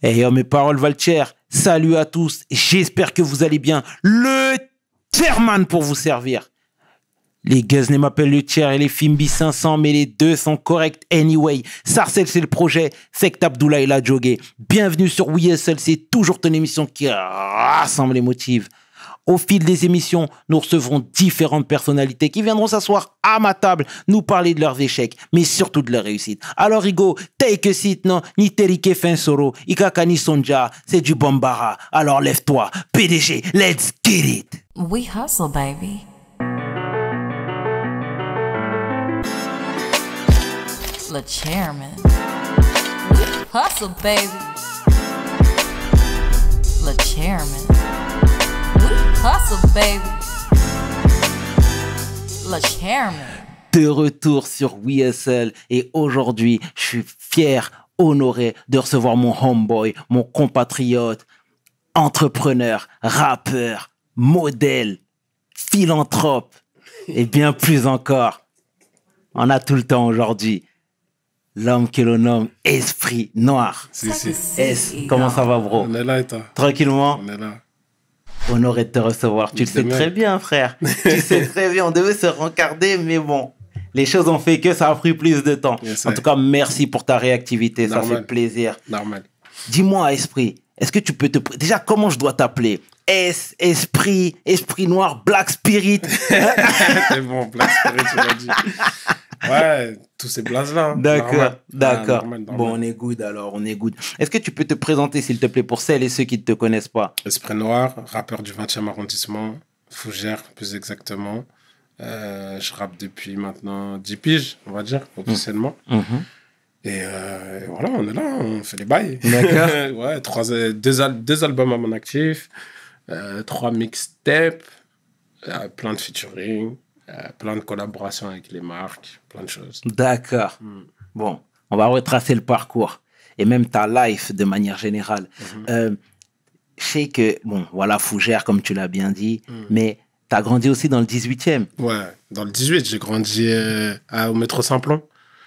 Hey, yo, mes paroles valent cher. Salut à tous. J'espère que vous allez bien. Le chairman pour vous servir. Les Guzney m'appellent le chair et les Fimbi 500, mais les deux sont corrects anyway. Sarcel, c'est le projet. Sect Abdoulaye il a jogué. Bienvenue sur WeSL, c'est toujours ton émission qui rassemble les motifs. Au fil des émissions, nous recevrons différentes personnalités qui viendront s'asseoir à ma table, nous parler de leurs échecs, mais surtout de leurs réussites. Alors, Rigo, take a seat, non? Ni Terike Fensoro, Ikaka ni Sonja, c'est du Bombara. Alors, lève-toi. PDG, let's get it. We hustle, baby. The chairman. Hustle, baby. The chairman. Hustle, baby. Le chairman. De retour sur WeSL et aujourd'hui, je suis fier, honoré de recevoir mon homeboy, mon compatriote, entrepreneur, rappeur, modèle, philanthrope et bien plus encore. On a tout le temps aujourd'hui. L'homme que l'on nomme Esprit Noir. Si. S, comment ça va, bro? On est là et toi? Tranquillement? On est là. Honoré de te recevoir. Tu le sais très bien, frère. Tu sais très bien. On devait se rencarder, mais bon. Les choses ont fait que ça a pris plus de temps. Yes, en tout cas, merci pour ta réactivité. Normal. Ça fait plaisir. Normal. Dis-moi, Esprit, est-ce que tu peux te... Déjà, comment je dois t'appeler? Esprit Noir, Black Spirit. C'est bon, Black Spirit, tu l'as dit. Ouais, tous ces blazes-là. Hein. D'accord. Normal. Bon, on est good alors, on est good. Est-ce que tu peux te présenter, s'il te plaît, pour celles et ceux qui ne te connaissent pas? Esprit Noir, rappeur du 20e arrondissement, Fougères plus exactement. Je rappe depuis maintenant 10 piges, on va dire, officiellement. Et voilà, on est là, on fait les bails. D'accord. Ouais, deux albums à mon actif, 3 mixtapes, plein de featuring. Plein de collaborations avec les marques, plein de choses. D'accord. Bon, on va retracer le parcours et même ta life de manière générale. Je sais que, bon, voilà, Fougères, comme tu l'as bien dit, mais tu as grandi aussi dans le 18e. Ouais, dans le 18, j'ai grandi au métro Simplon.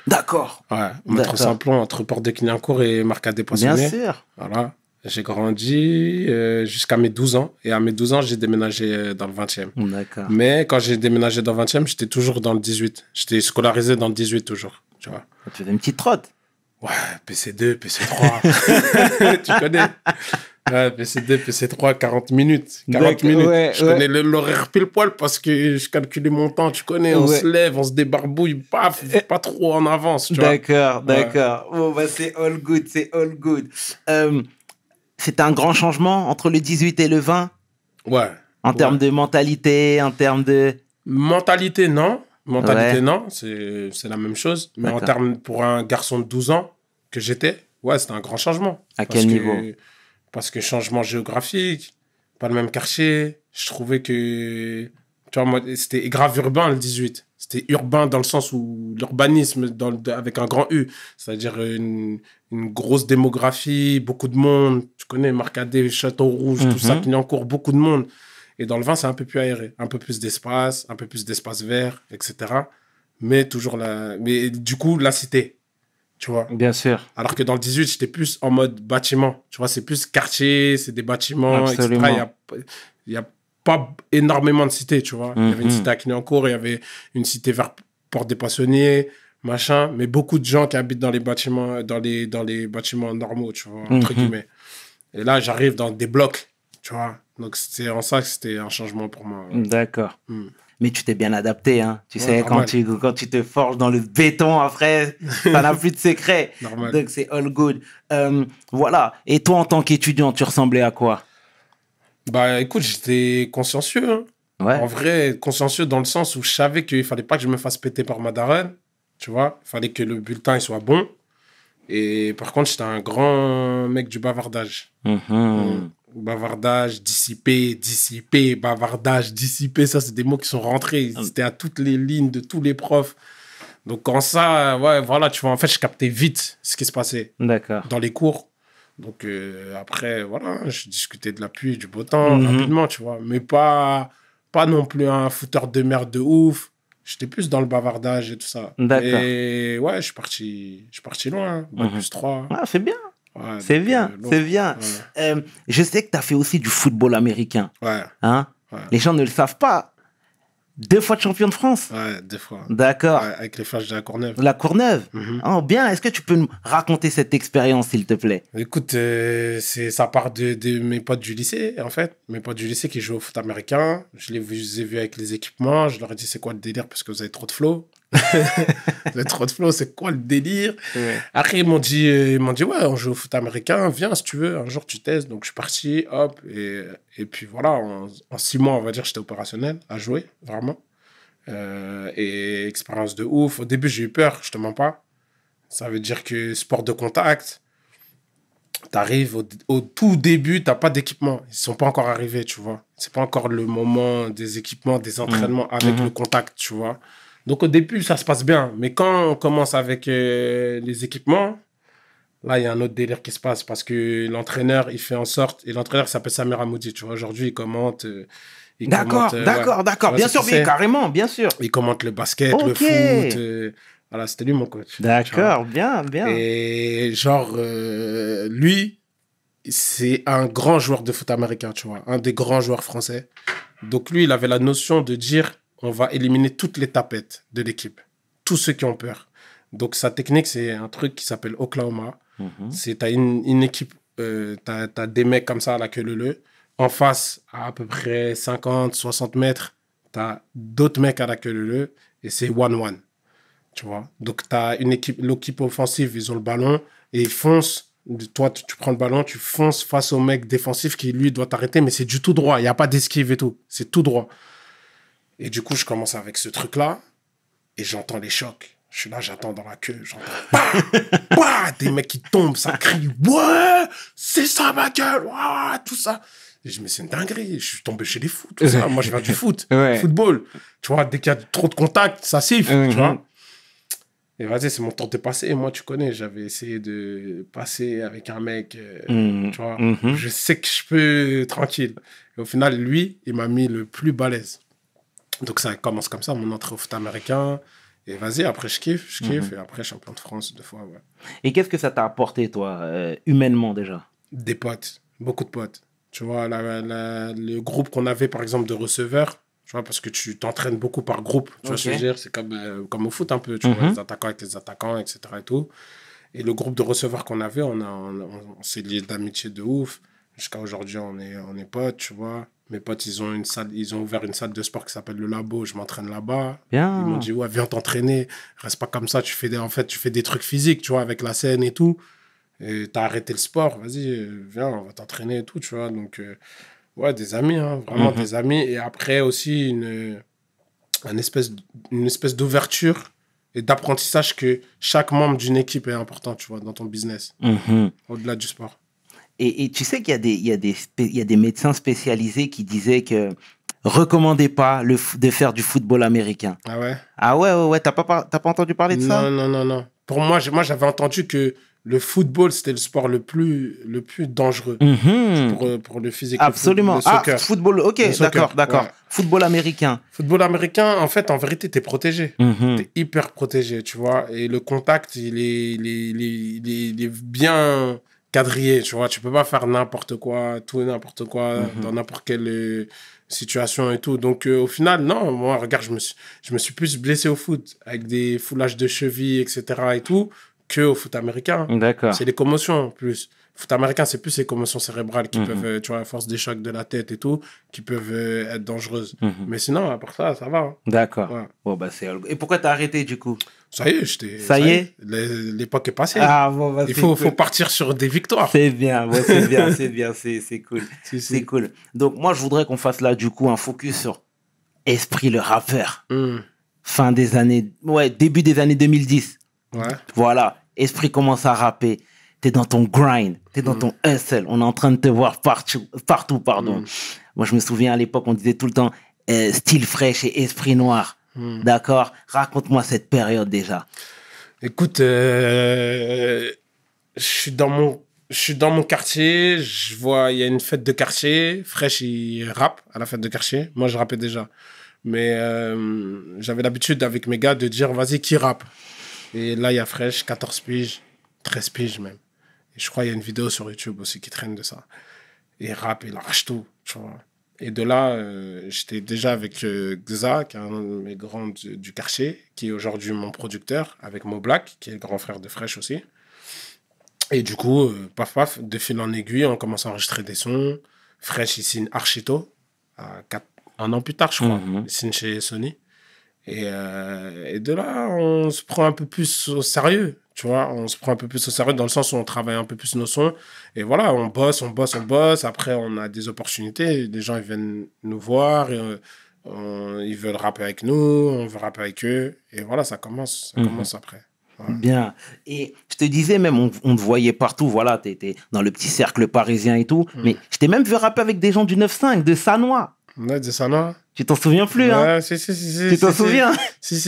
D'accord. Ouais, au métro Simplon, entre Porte de Clignancourt et Marcadet Poissonnier. Bien sûr. Voilà. J'ai grandi jusqu'à mes 12 ans. Et à mes 12 ans, j'ai déménagé dans le 20e. D'accord. Mais quand j'ai déménagé dans le 20e, j'étais toujours dans le 18. J'étais scolarisé dans le 18 toujours. Tu vois. Tu faisais une petite trotte. Ouais, PC2, PC3. Tu connais. Ouais, PC2, PC3, 40 minutes. 40 minutes. Ouais, je connais l'horaire pile poil parce que je calculais mon temps. Tu connais, on se lève, on se débarbouille. Paf, pas trop en avance. Tu vois. D'accord. Bon, bah, c'est all good. C'est un grand changement entre le 18 et le 20? Ouais. En termes de mentalité, en termes de... Mentalité, non. Non. C'est la même chose. Mais en termes, pour un garçon de 12 ans que j'étais, ouais, c'était un grand changement. À quel niveau? Parce que changement géographique, pas le même quartier. Je trouvais que... Tu vois, moi, c'était grave urbain, le 18. C'était urbain dans le sens où l'urbanisme, avec un grand U, c'est-à-dire une grosse démographie, beaucoup de monde. Tu connais, Marcadet, Château-Rouge, tout ça, Clignancourt, beaucoup de monde. Et dans le 20, c'est un peu plus aéré, un peu plus d'espace vert, etc. Mais toujours mais du coup, la cité, tu vois. Bien sûr. Alors que dans le 18, j'étais plus en mode bâtiment. Tu vois, c'est plus quartier, c'est des bâtiments, Absolument. etc. Il y a pas énormément de cités, tu vois. Il y avait une cité à Clignancourt, il y avait une cité vers Porte des Poissonniers, machin, mais beaucoup de gens qui habitent dans les bâtiments, dans les bâtiments normaux, tu vois, entre guillemets. Et là, j'arrive dans des blocs, tu vois. Donc, c'est en ça que c'était un changement pour moi. Ouais. D'accord. Mais tu t'es bien adapté, hein. Tu sais, normal. quand tu te forges dans le béton, après, ça n'a plus de secret. Normal. Donc, c'est all good. Voilà. Et toi, en tant qu'étudiant, tu ressemblais à quoi? Bah, écoute, j'étais consciencieux, hein. Ouais. En vrai, consciencieux dans le sens où je savais qu'il fallait pas que je me fasse péter par ma daronne, tu vois. Il fallait que le bulletin il soit bon. Et par contre, j'étais un grand mec du bavardage. Bavardage, dissipé, bavardage, dissipé. Ça, c'est des mots qui sont rentrés. C'était à toutes les lignes de tous les profs. Donc, quand ça, ouais, voilà, tu vois, en fait, je captais vite ce qui se passait dans les cours. Donc, après, voilà, je discutais de la pluie, du beau temps, rapidement, tu vois. Mais pas non plus un fouteur de merde de ouf. J'étais plus dans le bavardage et tout ça. D'accord. Et ouais, je suis parti loin. Bac plus 3. Ah, c'est bien. Ouais, C'est donc, bien, long. c'est bien. Je sais que tu as fait aussi du football américain. Ouais, Hein? Ouais. Les gens ne le savent pas. 2 fois de champion de France. ouais, des fois. D'accord. Ouais, avec les flashs de la Courneuve. La Courneuve. Mhm. Oh, bien. Est-ce que tu peux nous raconter cette expérience, s'il te plaît? Écoute, ça part de mes potes du lycée, en fait. Mes potes du lycée qui jouent au foot américain. Je les ai vus avec les équipements. Je leur ai dit, c'est quoi le délire? Parce que vous avez trop de flow. Vous avez trop de flow, c'est quoi le délire? Ouais. Après, ils m'ont dit, ouais, on joue au foot américain. Viens, si tu veux. Un jour, tu testes. Donc, je suis parti, hop. Et puis, voilà, en 6 mois, on va dire, j'étais opérationnel à jouer, vraiment. Et expérience de ouf. Au début, j'ai eu peur, je te mens pas. Ça veut dire que sport de contact, t'arrives au tout début, t'as pas d'équipement. Ils sont pas encore arrivés, tu vois. C'est pas encore le moment des équipements, des entraînements avec le contact, tu vois. Donc au début, ça se passe bien. Mais quand on commence avec les équipements, là, il y a un autre délire qui se passe parce que l'entraîneur, il fait en sorte... Et l'entraîneur s'appelle Samir Hamoudi, tu vois. Aujourd'hui, il commente... D'accord. Ouais, Bien c'est sûr, qui c'est. carrément, bien sûr. Il commente le basket, le Ok. foot. Voilà, c'était lui mon coach. tu vois. D'accord, bien. Et genre, lui, c'est un grand joueur de foot américain, tu vois. Un des grands joueurs français. Donc lui, il avait la notion de dire, on va éliminer toutes les tapettes de l'équipe. Tous ceux qui ont peur. Donc sa technique, c'est un truc qui s'appelle Oklahoma. C'est, t'as une équipe, t'as des mecs comme ça à la queue leu. En face, à peu près 50, 60 mètres, t'as d'autres mecs à la queue leu. Et c'est 1-1. Tu vois. Donc, t'as une équipe, l'équipe offensive, ils ont le ballon et ils foncent. Toi, tu prends le ballon, tu fonces face au mec défensif qui, lui, doit t'arrêter, mais c'est du tout droit. Il n'y a pas d'esquive et tout. C'est tout droit. Et du coup, je commence avec ce truc-là et j'entends les chocs. Je suis là, j'attends dans la queue. J'entends bah, des mecs qui tombent, ça crie. Ouais, c'est ça ma gueule. Ouais, tout ça. Et je me dis, c'est une dinguerie. Je suis tombé chez les fous. Tout ça. Moi, je viens du foot. Ouais. Football. Tu vois, dès qu'il y a trop de contact, ça siffle. Mhm. Tu vois. Et vas-y, c'est mon temps de passer. Et moi, tu connais, j'avais essayé de passer avec un mec, tu vois. Je sais que je peux tranquille. Et au final, lui, il m'a mis le plus balèze. Donc, ça commence comme ça, mon entrée au foot américain. Et vas-y, après, je kiffe. Et après, champion de France 2 fois, ouais. Et qu'est-ce que ça t'a apporté, toi, humainement, déjà? Des potes, beaucoup de potes. Tu vois, le groupe qu'on avait, par exemple, de receveurs, tu vois, parce que tu t'entraînes beaucoup par groupe. Tu vois ce que je veux dire? C'est comme au foot un peu, tu vois, les attaquants avec les attaquants, etc. Et tout. Et le groupe de receveurs qu'on avait, on s'est liés d'amitié de ouf. Jusqu'à aujourd'hui, on est potes, tu vois. Mes potes, ils ont ouvert une salle de sport qui s'appelle le Labo. Je m'entraîne là-bas. Bien. Ils m'ont dit, ouais, viens t'entraîner. Reste pas comme ça. Tu fais des trucs physiques, tu vois, avec la scène et tout. Et t'as arrêté le sport. Vas-y, viens, on va t'entraîner et tout, tu vois. Donc, ouais, des amis, hein, vraiment des amis. Et après aussi, une espèce d'ouverture et d'apprentissage que chaque membre d'une équipe est important, tu vois, dans ton business, au-delà du sport. Et tu sais qu'il y a des médecins spécialisés qui disaient que recommandez pas de faire du football américain. Ah ouais? Ah ouais, t'as pas entendu parler de ça? Non. Pour moi, j'avais entendu que le football, c'était le sport le plus dangereux pour le physique. Absolument. Le soccer. Football, ok, Le soccer, d'accord. ouais. Football américain. Football américain, en fait, en vérité, t'es protégé. T'es hyper protégé, tu vois. Et le contact, il est bien quadrillé, tu vois. Tu peux pas faire n'importe quoi, tout et n'importe quoi, dans n'importe quelle situation et tout. Donc, au final, non. Moi, regarde, je me suis plus blessé au foot, avec des foulages de cheville, etc. et tout, qu'au foot américain. D'accord. C'est les commotions, plus. Foot américain, c'est plus les commotions cérébrales qui peuvent, tu vois, à force des chocs de la tête et tout, qui peuvent être dangereuses. Mais sinon, à part ça, ça va. Hein. D'accord. Ouais. Bon, bah, et pourquoi t'as arrêté, du coup? Ça y est, Ça y est? L'époque est passée. Ah, bon, bah, Il faut partir sur des victoires. C'est bien, bon, c'est bien, c'est cool. Si. C'est cool. Donc, moi, je voudrais qu'on fasse là, du coup, un focus sur Esprit le rappeur. Fin des années... Ouais, début des années 2010. Ouais. Voilà. Esprit commence à rapper. T'es dans ton grind. T'es dans ton hustle. On est en train de te voir partout. Moi, je me souviens, à l'époque, on disait tout le temps style fraîche et esprit noir. D'accord? Raconte-moi cette période, déjà. Écoute, je suis dans mon quartier, je vois, il y a une fête de quartier, Fresh, il rappe à la fête de quartier. Moi, je rappais déjà. Mais j'avais l'habitude avec mes gars de dire, vas-y, qui rappe? Et là, il y a Fresh, 14 piges, 13 piges même. Et je crois qu'il y a une vidéo sur YouTube aussi qui traîne de ça. Et il rappe, il arrache tout, tu vois. Et de là, j'étais déjà avec Xa, qui est un de mes grands du quartier, qui est aujourd'hui mon producteur, avec Mo Black, qui est le grand frère de Fresh aussi. Et du coup, paf, paf, de fil en aiguille, on commence à enregistrer des sons. Fresh, il signe Archito, un an plus tard, je crois. Il signe chez Sony. Et de là, on se prend un peu plus au sérieux, tu vois. On se prend un peu plus au sérieux dans le sens où on travaille un peu plus nos sons. Et voilà, on bosse. Après, on a des opportunités. Les gens, ils viennent nous voir. Et, ils veulent rapper avec nous. On veut rapper avec eux. Et voilà, ça commence après. Voilà. Bien. Et je te disais même, on te voyait partout, voilà, t'étais dans le petit cercle parisien et tout. Mais je t'ai même vu rapper avec des gens du 9-5, de Sanois. Ouais, de Sanois. Tu t'en souviens plus, hein? Ouais, si. Tu t'en souviens? Si.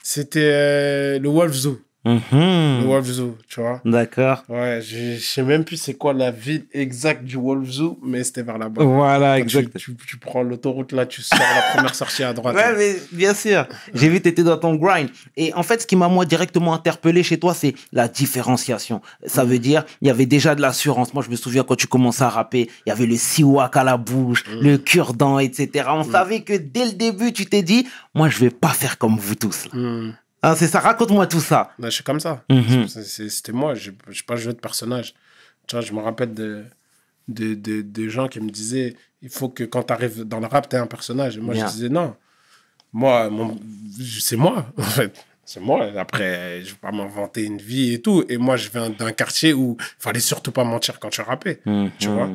C'était le Wolf Zoo. Le Wolf Zoo, tu vois. D'accord. Ouais, je sais même plus c'est quoi la ville exacte du Wolf Zoo, mais c'était vers là-bas. Voilà, Quand exact. Tu prends l'autoroute, là, tu sors la première sortie à droite. Ouais, mais bien sûr. J'ai vu que tu étais dans ton grind. Et en fait, ce qui m'a, moi, directement interpellé chez toi, c'est la différenciation. Ça veut dire, il y avait déjà de l'assurance. Moi, je me souviens quand tu commençais à rapper, il y avait le siwak à la bouche, le cure-dent, etc. On savait que dès le début, tu t'es dit, moi, je vais pas faire comme vous tous. Ah, c'est ça, raconte-moi tout ça. Là, je suis comme ça. C'était moi, je n'ai pas joué de personnage. Tu vois, je me rappelle de gens qui me disaient, il faut que quand tu arrives dans le rap, tu aies un personnage. Et moi, je disais non. Moi, c'est moi, en fait. C'est moi. Après, je ne vais pas m'inventer une vie et tout. Et moi, je viens d'un quartier où il ne fallait surtout pas mentir quand tu rappais. Tu vois.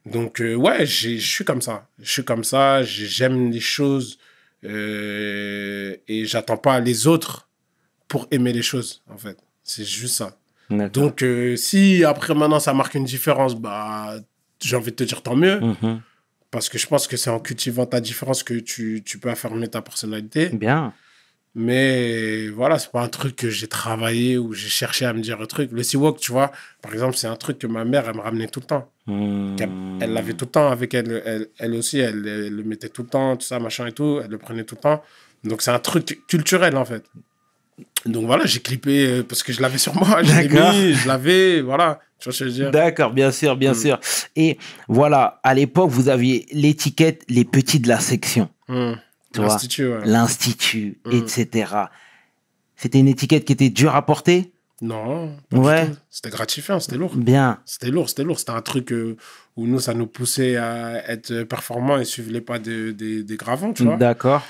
Donc, ouais, je suis comme ça. J'aime les choses et j'attends pas les autres pour aimer les choses, en fait. C'est juste ça. Donc, si après, maintenant, ça marque une différence, bah, j'ai envie de te dire tant mieux. Parce que je pense que c'est en cultivant ta différence que tu peux affirmer ta personnalité. Bien. Mais voilà, c'est pas un truc que j'ai travaillé ou j'ai cherché à me dire un truc. Le Seawalk, tu vois, par exemple, c'est un truc que ma mère, elle me ramenait tout le temps. Elle l'avait tout le temps avec elle. Elle aussi, elle le mettait tout le temps, tout ça, machin et tout. Elle le prenait tout le temps. Donc, c'est un truc culturel, en fait. Donc, voilà, j'ai clippé parce que je l'avais sur moi. Je l'ai mis, je l'avais, voilà. Tu vois ce que je veux dire? D'accord, bien sûr, bien sûr. Et voilà, à l'époque, vous aviez l'étiquette les petits de la section. L'Institut, ouais. L'Institut, etc. C'était une étiquette qui était dure à porter? Non, pas du tout. C'était gratifiant, c'était lourd. Bien. C'était lourd. C'était un truc où nous, ça nous poussait à être performants et suivre les pas des gravants, tu vois. D'accord.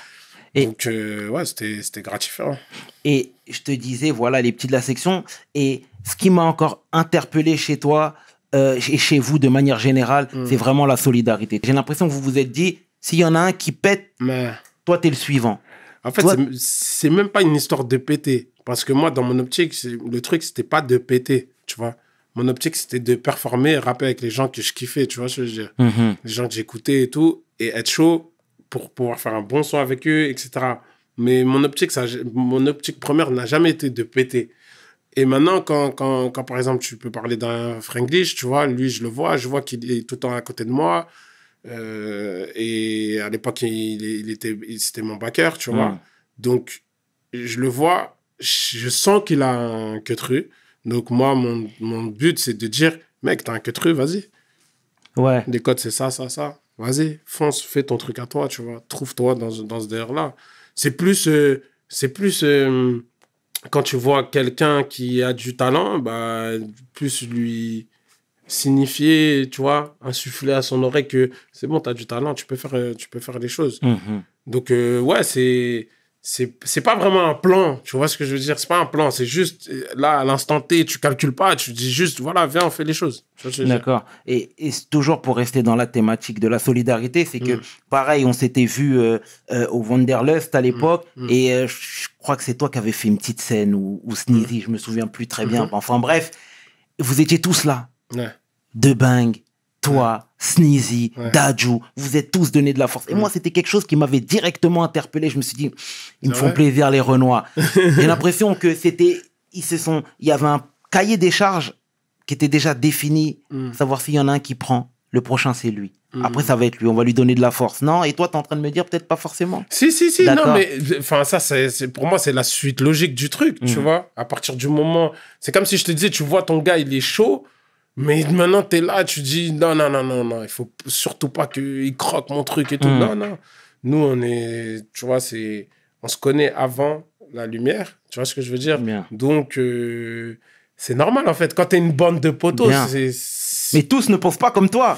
Et donc, ouais, c'était gratifiant. Et je te disais, voilà, les petits de la section. Et ce qui m'a encore interpellé chez toi et chez vous de manière générale, c'est vraiment la solidarité. J'ai l'impression que vous vous êtes dit, s'il y en a un qui pète, toi, t'es le suivant. En fait, c'est même pas une histoire de péter. Parce que moi, dans mon optique, le truc, c'était pas de péter, tu vois. Mon optique, c'était de performer et rapper avec les gens que je kiffais, tu vois ce que je veux dire. Les gens que j'écoutais et tout, et être chaud pour pouvoir faire un bon son avec eux, etc. Mais mon optique première n'a jamais été de péter. Et maintenant, quand par exemple, tu peux parler d'un Franglish, tu vois, lui, je vois qu'il est tout le temps à côté de moi. Et à l'époque, c'était mon backer, tu vois. Donc, je le vois, je sens qu'il a un queutru. Donc, moi, mon but, c'est de dire, mec, t'as un queutru, vas-y. Ouais. Les codes, c'est ça. Vas-y, fonce, fais ton truc à toi, tu vois. Trouve-toi dans ce délire-là. C'est plus quand tu vois quelqu'un qui a du talent, bah, plus lui signifier, tu vois, insuffler à son oreille que c'est bon, tu as du talent, tu peux faire les choses. Donc, ouais, c'est pas vraiment un plan, tu vois ce que je veux dire? C'est pas un plan, c'est juste, là, à l'instant T, tu calcules pas, tu dis juste, voilà, viens, on fait les choses. D'accord. Et c'est toujours pour rester dans la thématique de la solidarité, c'est que, pareil, on s'était vu au Wanderlust à l'époque, et je crois que c'est toi qui avais fait une petite scène, ou Sneezy, je me souviens plus très bien. Enfin, bref, vous étiez tous là. De Bang, toi, Sneezy, Dadju, vous êtes tous donné de la force. Et moi, c'était quelque chose qui m'avait directement interpellé. Je me suis dit, ils me font plaisir, les Renois. J'ai l'impression que il y avait un cahier des charges qui était déjà défini, savoir s'il y en a un qui prend le prochain, c'est lui. Après, ça va être lui. On va lui donner de la force. Non? Et toi, t'es en train de me dire peut-être pas forcément. Si, D'accord. non, mais enfin, ça, pour moi, c'est la suite logique du truc, tu vois. À partir du moment. C'est comme si je te disais, tu vois, ton gars, il est chaud, mais maintenant, t'es là, tu dis, non, il faut surtout pas qu'il croque mon truc et tout. Non. Nous, on est. Tu vois, on se connaît avant la lumière, tu vois ce que je veux dire? Bien. Donc, c'est normal, en fait. Quand t'es une bande de potos, Bien. Mais tous ne pensent pas comme toi.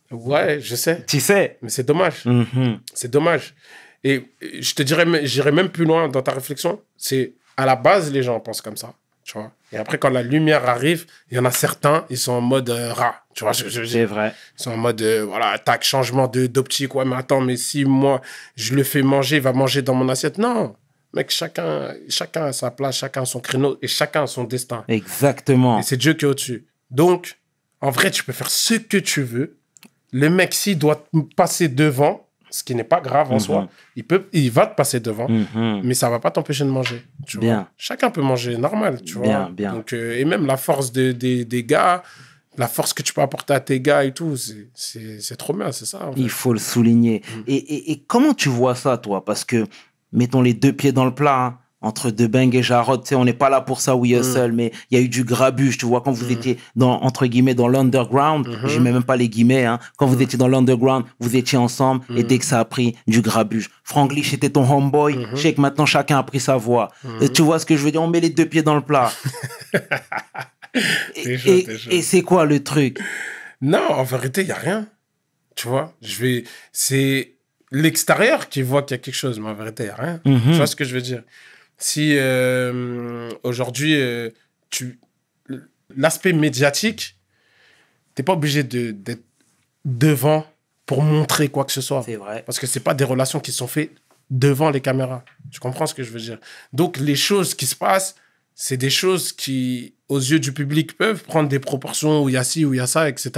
Ouais, je sais. Tu sais. Mais c'est dommage. Mhm. C'est dommage. Et je te dirais, j'irais même plus loin dans ta réflexion. C'est à la base, les gens pensent comme ça. Tu vois. Et après, quand la lumière arrive, il y en a certains, ils sont en mode rat. Tu vois ce que je veux dire? C'est vrai. Ils sont en mode, voilà, tac, changement d'optique. Ouais, mais attends, mais si moi, je le fais manger, il va manger dans mon assiette. Non. Mec, chacun a sa place, chacun a son créneau et chacun a son destin. Exactement. Et c'est Dieu qui est au-dessus. Donc, en vrai, tu peux faire ce que tu veux. Le mec, s'il doit passer devant, ce qui n'est pas grave en soi, il va te passer devant, mais ça ne va pas t'empêcher de manger. Tu Bien. vois. Chacun peut manger normal, tu vois. Bien. Donc, et même la force des gars, la force que tu peux apporter à tes gars et tout, c'est trop bien, c'est ça. En fait. Il faut le souligner. Et comment tu vois ça, toi? Parce que, mettons les deux pieds dans le plat, hein, entre Debeng et Jarod, tu sais, on n'est pas là pour ça, We Hustle, mais il y a eu du grabuge, tu vois, quand vous étiez entre guillemets, dans l'underground, je mets même pas les guillemets, hein, quand vous étiez dans l'underground, vous étiez ensemble, et dès que ça a pris du grabuge, Franglish était ton homeboy, je sais que maintenant chacun a pris sa voix. Tu vois ce que je veux dire? On met les deux pieds dans le plat. T'es chaud. Et c'est quoi le truc? Non, en vérité, il n'y a rien. Tu vois, c'est l'extérieur qui voit qu'il y a quelque chose, mais en vérité, il n'y a rien. Tu vois ce que je veux dire? Si aujourd'hui, l'aspect médiatique, tu n'es pas obligé d'être devant pour montrer quoi que ce soit. C'est vrai. Parce que ce n'est pas des relations qui sont faites devant les caméras. Tu comprends ce que je veux dire? Donc, les choses qui se passent, c'est des choses qui, aux yeux du public, peuvent prendre des proportions où il y a ci, où il y a ça, etc.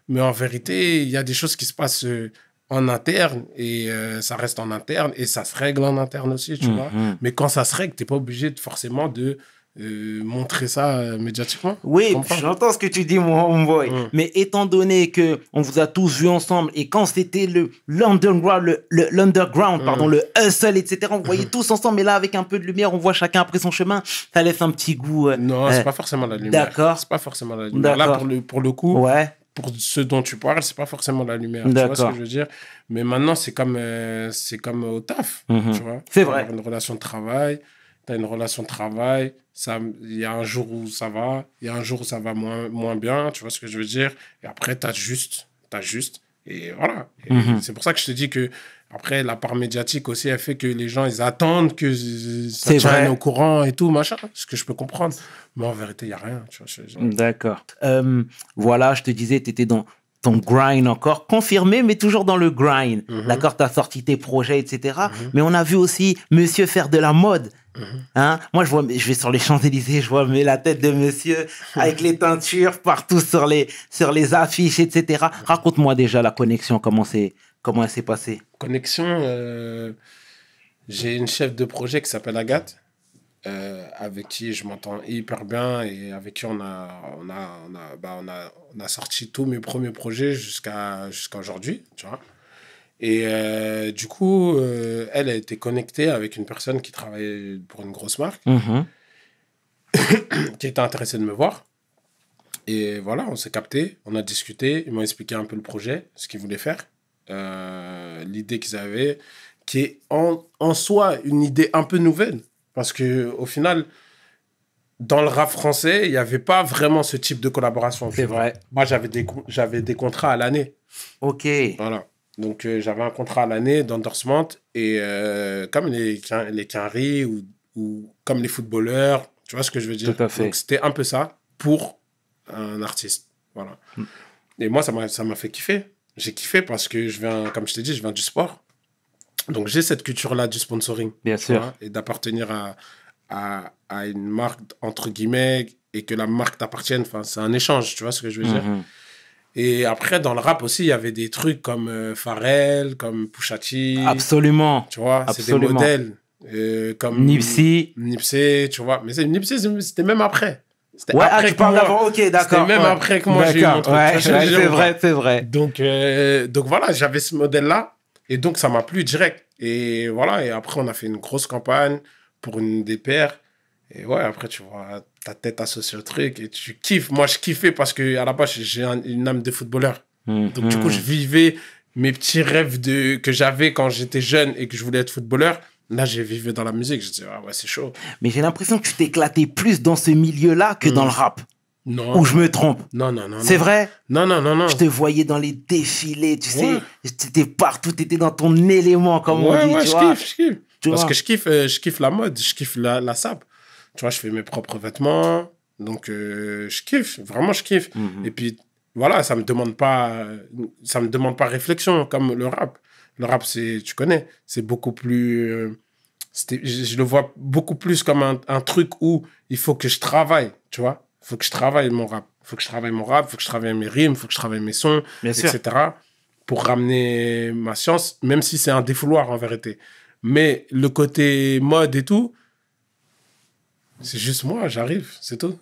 Mais en vérité, il y a des choses qui se passent en interne et ça reste en interne et ça se règle en interne aussi, tu vois. Mais quand ça se règle, tu n'es pas obligé forcément de montrer ça médiatiquement. Oui, j'entends ce que tu dis, mon homeboy. Mais étant donné que on vous a tous vus ensemble et quand c'était l'underground, le hustle, etc., on voyait tous ensemble. Mais là, avec un peu de lumière, on voit chacun après son chemin. Ça laisse un petit goût. Non, c'est pas forcément la lumière. D'accord. C'est pas forcément la lumière. Là, pour le coup, ouais. Pour ce dont tu parles, c'est pas forcément la lumière. Tu vois ce que je veux dire? Mais maintenant, c'est comme au taf. Tu vois? C'est vrai. Une relation de travail. Tu as une relation de travail. Il y a un jour où ça va. Il y a un jour où ça va moins bien. Tu vois ce que je veux dire? Et après, tu as juste. Et voilà. Et c'est pour ça que je te dis que après, la part médiatique aussi, elle fait que les gens, ils attendent que ça tienne au courant et tout, machin. Ce que je peux comprendre. Mais en vérité, il n'y a rien. Tu vois, d'accord. Voilà, je te disais, tu étais dans ton grind encore, confirmé, mais toujours dans le grind. D'accord, tu as sorti tes projets, etc. Mais on a vu aussi monsieur faire de la mode. Hein? Moi, je vais sur les Champs-Élysées, je vois la tête de monsieur avec les teintures partout sur les affiches, etc. Raconte-moi déjà la connexion, comment elle s'est passée. Connexion, j'ai une chef de projet qui s'appelle Agathe, avec qui je m'entends hyper bien et avec qui on a sorti tous mes premiers projets jusqu'à aujourd'hui, tu vois. Et du coup, elle a été connectée avec une personne qui travaillait pour une grosse marque, qui était intéressée de me voir. Et voilà, on s'est capté, on a discuté, ils m'ont expliqué un peu le projet, ce qu'ils voulaient faire, l'idée qu'ils avaient, qui est en soi une idée un peu nouvelle. Parce qu'au final, dans le rap français, il n'y avait pas vraiment ce type de collaboration. C'est vrai. Moi, j'avais des contrats à l'année. Ok. Voilà. Donc, j'avais un contrat à l'année d'endorsement. Et comme les Quinry ou comme les footballeurs, tu vois ce que je veux dire? Tout à fait. Donc, c'était un peu ça pour un artiste. Voilà. Et moi, ça m'a fait kiffer. J'ai kiffé parce que comme je t'ai dit, je viens du sport. Donc, j'ai cette culture-là du sponsoring. Bien sûr. Vois, et d'appartenir à une marque, entre guillemets, et que la marque t'appartienne. Enfin, c'est un échange, tu vois ce que je veux dire? Et après, dans le rap aussi, il y avait des trucs comme Pharrell, comme Pusha T. Absolument. Tu vois, c'est des modèles. Comme Nipsey. Nipsey, tu vois. Mais Nipsey, c'était même après. C'était Ouais, après tu que parles moi. d'avant. Ok, d'accord. C'était même ouais. après que moi, j'ai eu mon truc. Ouais, Tu vois ce que je veux c'est dire, vrai, c'est vrai. Donc voilà, j'avais ce modèle-là. Et donc, ça m'a plu direct. Et voilà, et après, on a fait une grosse campagne pour une DPR. Et ouais, après, tu vois, ta tête associée au truc et tu kiffes. Moi, je kiffais parce qu'à la base, j'ai une âme de footballeur. Donc, du coup, je vivais mes petits rêves que j'avais quand j'étais jeune et que je voulais être footballeur. Là, j'ai vécu dans la musique. Je disais, ah ouais, c'est chaud. Mais j'ai l'impression que tu t'éclatais plus dans ce milieu-là que dans le rap. Non. Ou je me trompe. Non. C'est vrai? Non. Je te voyais dans les défilés, tu Ouais. sais. T'étais partout, t'étais dans ton élément, comme on dit, Ouais, tu je vois. kiffe. Tu Parce vois. que je kiffe la mode, je kiffe la sape. Tu vois, je fais mes propres vêtements. Donc, je kiffe. Vraiment, je kiffe. Et puis, voilà, ça me demande pas réflexion comme le rap. Le rap, tu connais, c'est beaucoup plus... je le vois beaucoup plus comme un truc où il faut que je travaille, tu vois. Il faut que je travaille mon rap. Il faut que je travaille mes rimes, il faut que je travaille mes sons, Bien sûr. etc. pour ramener ma science, même si c'est un défouloir en vérité. Mais le côté mode et tout, c'est juste moi, j'arrive, c'est tout.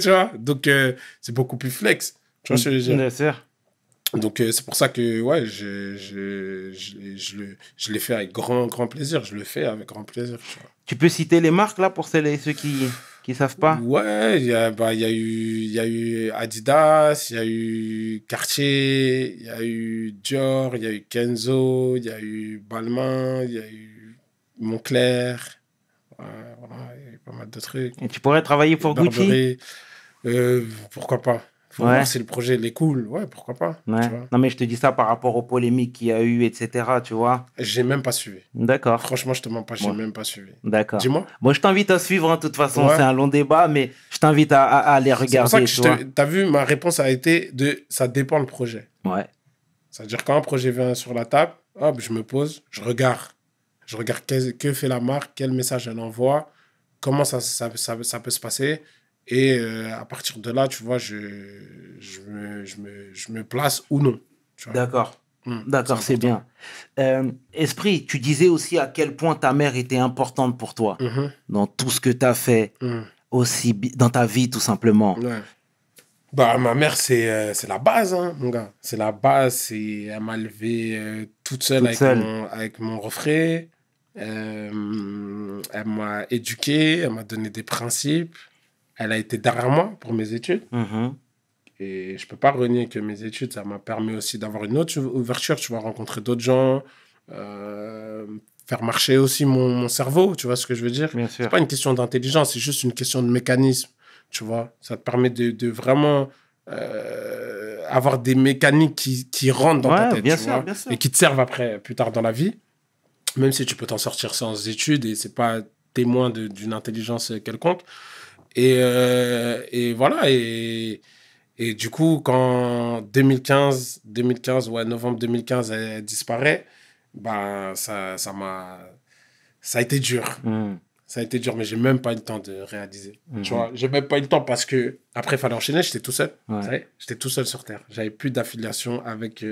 Tu vois. Donc, c'est beaucoup plus flex. Tu vois ce que je veux dire? Bien sûr. Donc, c'est pour ça que, ouais, je l'ai fait avec grand plaisir. Je le fais avec grand plaisir. Tu vois. Tu peux citer les marques, là, pour celles et ceux qui savent pas? Ouais, il y a eu Adidas, il y a eu Cartier, il y a eu Dior, il y a eu Kenzo, il y a eu Balmain, il y a eu Moncler. Ouais, voilà, il y a eu pas mal de trucs. Et tu pourrais travailler pour Gucci? Burberry. Pourquoi pas? Faut Ouais. voir si le projet il est cool. Ouais, pourquoi pas? Ouais. Tu vois. Non, mais je te dis ça par rapport aux polémiques qu'il y a eu, etc., tu vois. J'ai même pas suivi. D'accord. Franchement, je te mens pas, j'ai Ouais. même pas suivi. D'accord. Dis-moi. Moi, je t'invite à suivre, hein, de toute façon. Ouais. C'est un long débat, mais je t'invite à aller C'est pour regarder, ça que tu vois. t'as vu, ma réponse a été ça dépend le projet. Ouais. C'est-à-dire quand un projet vient sur la table, hop, je me pose, je regarde. Je regarde que fait la marque, quel message elle envoie, comment ça peut se passer. Et à partir de là, tu vois, je me place ou non. Tu vois. D'accord. D'accord, c'est important. bien. Esprit, tu disais aussi à quel point ta mère était importante pour toi dans tout ce que tu as fait, aussi dans ta vie, tout simplement. Ouais. Bah, ma mère, c'est la base, hein, mon gars. C'est la base. Elle m'a élevé toute seule, avec mon refrain. Elle m'a éduqué, elle m'a donné des principes. Elle a été derrière moi pour mes études. Et je peux pas renier que mes études, ça m'a permis aussi d'avoir une autre ouverture, tu vois, rencontrer d'autres gens, faire marcher aussi mon cerveau, tu vois ce que je veux dire? Bien sûr. C'est pas une question d'intelligence, c'est juste une question de mécanisme, tu vois. Ça te permet de vraiment avoir des mécaniques qui rentrent dans ta tête, bien tu sûr, vois, bien sûr. et qui te servent après, plus tard dans la vie, même si tu peux t'en sortir sans études et c'est pas témoin d'une intelligence quelconque. Et voilà, et du coup, quand 2015, ouais, novembre 2015, elle disparaît, bah, ça a été dur. Ça a été dur, mais j'ai même pas eu le temps de réaliser. Tu vois, j'ai même pas eu le temps parce que après, il fallait enchaîner, j'étais tout seul. Ouais. Vous savez, j'étais tout seul sur Terre. J'avais plus d'affiliation avec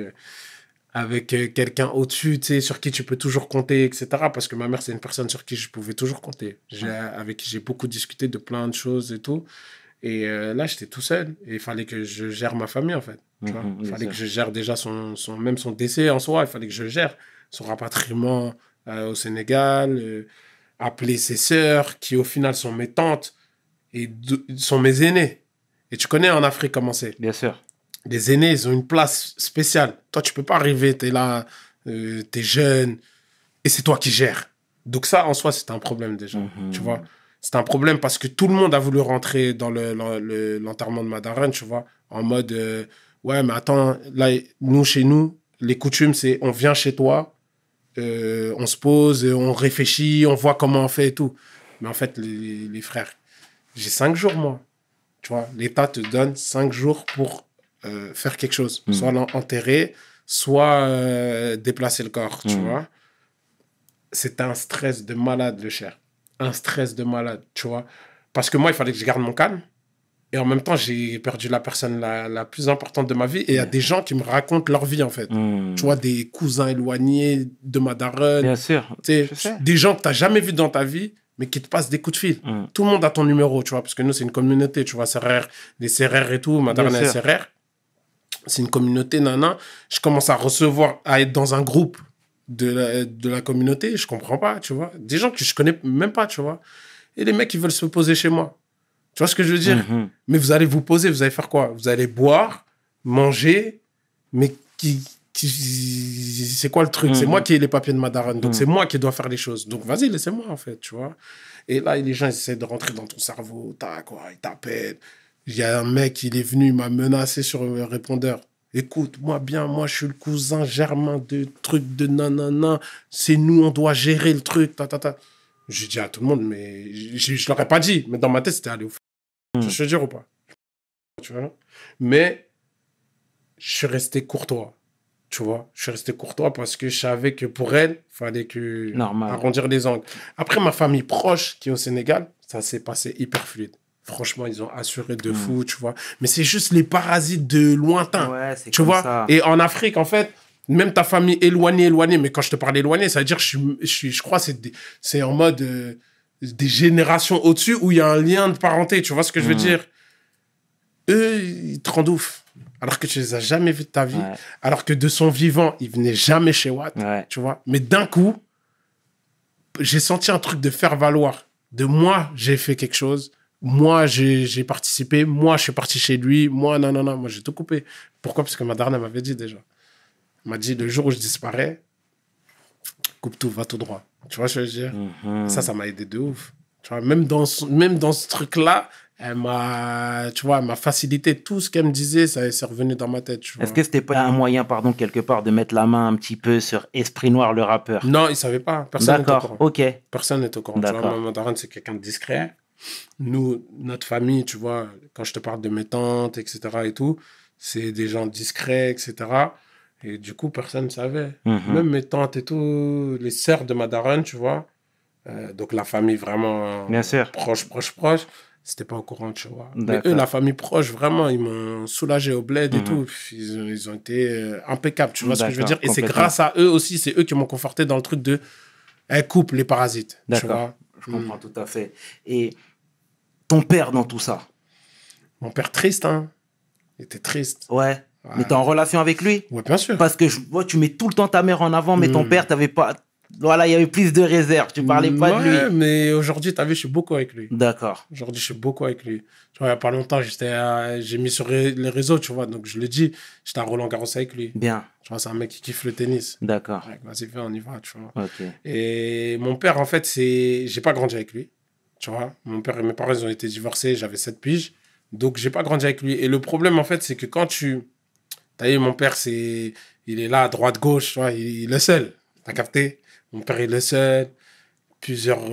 quelqu'un au-dessus, tu sais, sur qui tu peux toujours compter, etc. Parce que ma mère, c'est une personne sur qui je pouvais toujours compter. Avec qui j'ai beaucoup discuté de plein de choses et tout. Et là, j'étais tout seul. Et il fallait que je gère ma famille, en fait. Tu vois, il fallait que je gère déjà même son décès en soi. Il fallait que je gère son rapatriement au Sénégal, appeler ses sœurs, qui au final sont mes tantes et sont mes aînés. Et tu connais en Afrique comment c'est. Bien sûr. Les aînés, ils ont une place spéciale. Toi, tu peux pas arriver, tu es là, tu es jeune, et c'est toi qui gères. Donc ça, en soi, c'est un problème déjà, tu vois. C'est un problème parce que tout le monde a voulu rentrer dans l'enterrement de ma daronne, tu vois, en mode, ouais, mais attends, là, chez nous, les coutumes, c'est on vient chez toi, on se pose, on réfléchit, on voit comment on fait et tout. Mais en fait, les frères, j'ai 5 jours, moi. Tu vois, l'État te donne 5 jours pour faire quelque chose. Soit l'enterrer, soit déplacer le corps, tu vois. C'était un stress de malade, le cher. Un stress de malade, tu vois. Parce que moi, il fallait que je garde mon calme. Et en même temps, j'ai perdu la personne la plus importante de ma vie. Et il y a des gens qui me racontent leur vie, en fait. Tu vois, des cousins éloignés de ma daronne. Bien sûr. Des gens que tu n'as jamais vus dans ta vie, mais qui te passe des coups de fil. Tout le monde a ton numéro, tu vois, parce que nous, c'est une communauté, tu vois, CRR, les CRR et tout, ma daronne est CRR. C'est une communauté, nana. Je commence à recevoir, à être dans un groupe de la communauté, je comprends pas, tu vois. Des gens que je connais même pas, tu vois. Et les mecs, ils veulent se poser chez moi. Tu vois ce que je veux dire? Mais vous allez vous poser, vous allez faire quoi? Vous allez boire, manger, mais c'est quoi le truc? C'est moi qui ai les papiers de ma daronne, donc c'est moi qui dois faire les choses. Donc vas-y, laissez-moi, en fait, tu vois. Et là, les gens ils essaient de rentrer dans ton cerveau, quoi, ils t'appellent. Il y a un mec, il est venu, il m'a menacé sur le répondeur. Écoute, moi bien, moi je suis le cousin germain de truc de nanana, c'est nous, on doit gérer le truc, J'ai dit à tout le monde, mais je l'aurais pas dit, mais dans ma tête, c'était aller au fond. Je te dire ou pas? Tu vois? Mais je suis resté courtois, tu vois? Je suis resté courtois parce que je savais que pour elle, il fallait que arrondir les angles. Après, ma famille proche qui est au Sénégal, ça s'est passé hyper fluide. Franchement, ils ont assuré de fou, tu vois. Mais c'est juste les parasites de lointain, tu vois. Ça. Et en Afrique, en fait, même ta famille éloignée, mais quand je te parle éloignée, ça veut dire que je crois que c'est en mode des générations au-dessus où il y a un lien de parenté, tu vois ce que je veux dire. Eux, ils te rendent ouf. Alors que tu les as jamais vus de ta vie. Ouais. Alors que de son vivant, ils venaient jamais chez Watt, tu vois. Mais d'un coup, j'ai senti un truc de faire valoir. De moi, j'ai fait quelque chose. Moi, j'ai participé. Moi, je suis parti chez lui. Moi, non. Moi, j'ai tout coupé. Pourquoi? Parce que ma daronne m'avait dit déjà. Elle m'a dit, le jour où je disparais, coupe tout, va tout droit. Tu vois ce que je veux dire? Ça m'a aidé de ouf. Tu vois, même dans ce truc-là, elle m'a facilité tout ce qu'elle me disait. Ça c'est revenu dans ma tête. Est-ce que c'était pas un moyen, quelque part, de mettre la main un petit peu sur Esprit Noir, le rappeur? Non, il savait pas. Personne n'est au courant. Ok. Personne n'est au courant. Tu vois, ma daronne, c'est quelqu'un de discret. Nous, notre famille, tu vois, quand je te parle de mes tantes, etc. et tout, c'est des gens discrets, etc. Et du coup, personne ne savait. Même mes tantes et tout, les sœurs de ma daronne, tu vois. Donc, la famille vraiment proche, c'était pas au courant, tu vois. Mais eux, la famille proche, vraiment, ils m'ont soulagé au bled et tout. Ils ont été impeccables, tu vois ce que je veux dire. Et c'est grâce à eux aussi, c'est eux qui m'ont conforté dans le truc de coupe les parasites. Tu vois. Je comprends tout à fait. Et ton père dans tout ça? Mon père triste, hein. Il était triste. Ouais. Mais t'es en relation avec lui? Ouais, bien sûr. Parce que je vois, tu mets tout le temps ta mère en avant, mais ton père, t'avais pas... Voilà, il y avait plus de réserve. Tu parlais pas de lui. Ouais, mais aujourd'hui, t'as vu, je suis beaucoup avec lui. D'accord. Aujourd'hui, je suis beaucoup avec lui. Tu vois, il n'y a pas longtemps, j'ai mis sur les réseaux, tu vois. Donc, je le dis, j'étais à Roland-Garros avec lui. Bien. Tu vois, c'est un mec qui kiffe le tennis. D'accord. Ouais, vas-y, viens, on y va, tu vois. Ok. Et mon père, en fait, j'ai pas grandi avec lui. Tu vois, mon père et mes parents, ils ont été divorcés, j'avais 7 piges. Donc, j'ai pas grandi avec lui. Et le problème, en fait, c'est que quand t'as vu, mon père, il est là, à droite, gauche, tu vois, il est le seul. T'as capté? Mon père est le seul. Plusieurs,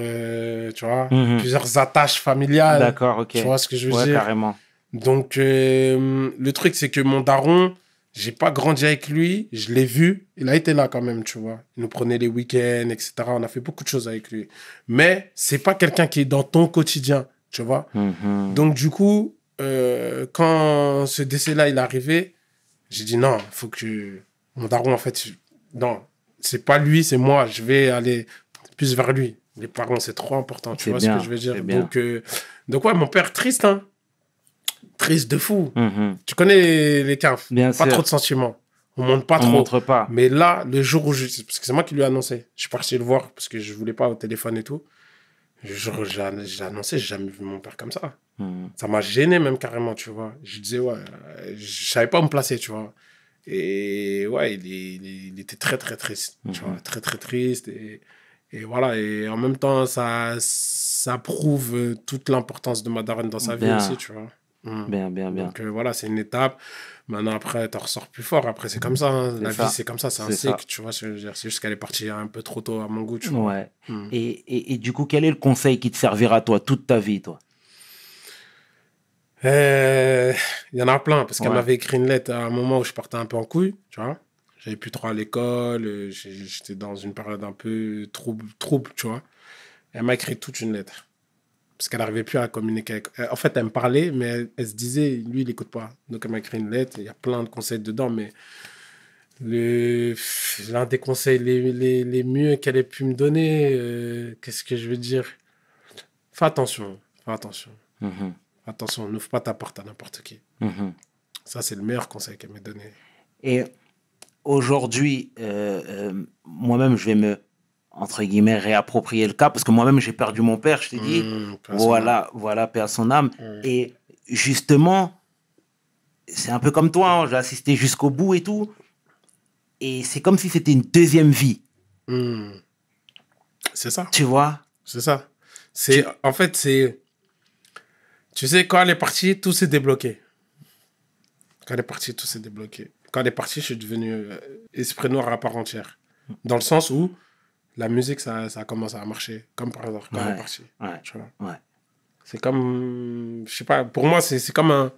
tu vois, plusieurs attaches familiales. D'accord, ok. Tu vois ce que je veux dire? Ouais, carrément. Donc, le truc, c'est que mon daron, j'ai pas grandi avec lui, je l'ai vu, il a été là quand même, tu vois. Il nous prenait les week-ends, etc. On a fait beaucoup de choses avec lui. Mais c'est pas quelqu'un qui est dans ton quotidien, tu vois. Donc, du coup, quand ce décès-là, il est arrivé, j'ai dit non, il faut que mon daron, en fait, non, c'est pas lui, c'est moi, je vais aller plus vers lui. Les parents, c'est trop important, tu vois ce que je veux dire. Donc ouais, mon père, triste, hein. Triste de fou. Tu connais les keufs. Bien pas sûr. trop de sentiments. On montre pas trop. Montre pas. Mais là, le jour où parce que c'est moi qui lui ai annoncé. Je suis parti le voir parce que je voulais pas au téléphone et tout. J'ai annoncé, j'ai jamais vu mon père comme ça. Ça m'a gêné même carrément, tu vois. Je disais, ouais, je savais pas où me placer, tu vois. Et ouais, il était très, très triste. Tu vois, très, très triste. Et voilà. Et en même temps, ça prouve toute l'importance de ma daronne dans sa vie aussi, tu vois. Bien. Donc voilà, c'est une étape. Maintenant, après, tu ressors plus fort. Après, c'est comme ça. Hein. La vie, c'est comme ça. C'est un cycle, tu vois. C'est juste qu'elle est partie un peu trop tôt à mon goût, tu vois. Ouais. Et du coup, quel est le conseil qui te servira, toi, toute ta vie, toi? Il y en a plein. Parce qu'elle m'avait écrit une lettre à un moment où je partais un peu en couille, tu vois. J'avais plus trop à l'école. J'étais dans une période un peu trouble, tu vois. Elle m'a écrit toute une lettre. Parce qu'elle n'arrivait plus à communiquer avec... En fait, elle me parlait, mais elle se disait, lui, il n'écoute pas. Donc, elle m'a écrit une lettre. Il y a plein de conseils dedans, mais l'un des conseils les mieux qu'elle ait pu me donner, qu'est-ce que je veux dire? Fais attention. Fais attention. Mhm. Attention, n'ouvre pas ta porte à n'importe qui. Mhm. Ça, c'est le meilleur conseil qu'elle m'a donné. Et aujourd'hui, moi-même, je vais me, entre guillemets, réapproprier le cas, parce que moi-même, j'ai perdu mon père, je t'ai dit. Voilà, paix à son âme. Et justement, c'est un peu comme toi, hein, j'ai assisté jusqu'au bout et tout. Et c'est comme si c'était une deuxième vie, C'est ça. tu vois? C'est ça. En fait, c'est... Tu sais, quand elle est partie, tout s'est débloqué. Quand elle est partie, tout s'est débloqué. Quand elle est partie, je suis devenu esprit noir à part entière. Dans le sens où la musique, ça a commencé à marcher, comme par hasard, quand elle est partie. Ouais, Tu vois. ouais. C'est comme... Je sais pas, pour moi, c'est comme un...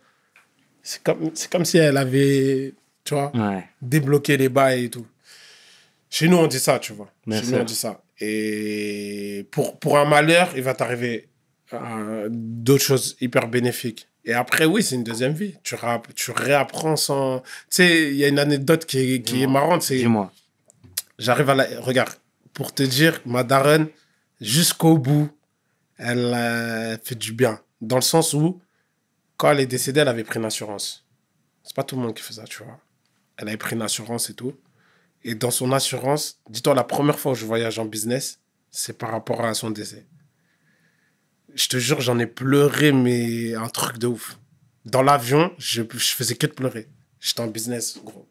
C'est comme si elle avait, tu vois, débloqué les bails et tout. Chez nous, on dit ça, tu vois. Bien Chez sûr. nous, on dit ça. Et pour un malheur, il va t'arriver d'autres choses hyper bénéfiques. Et après, oui, c'est une deuxième vie. Tu réapprends sans... Tu sais, il y a une anecdote qui est marrante. C'est... Dis-moi. J'arrive à la... Regarde, pour te dire, ma daronne, jusqu'au bout, elle fait du bien. Dans le sens où, quand elle est décédée, elle avait pris une assurance. C'est pas tout le monde qui fait ça, tu vois. Elle avait pris une assurance et tout. Et dans son assurance, dis-toi, la première fois où je voyage en business, c'est par rapport à son décès. Je te jure, j'en ai pleuré, mais un truc de ouf. Dans l'avion, je faisais que de pleurer. J'étais en business, gros.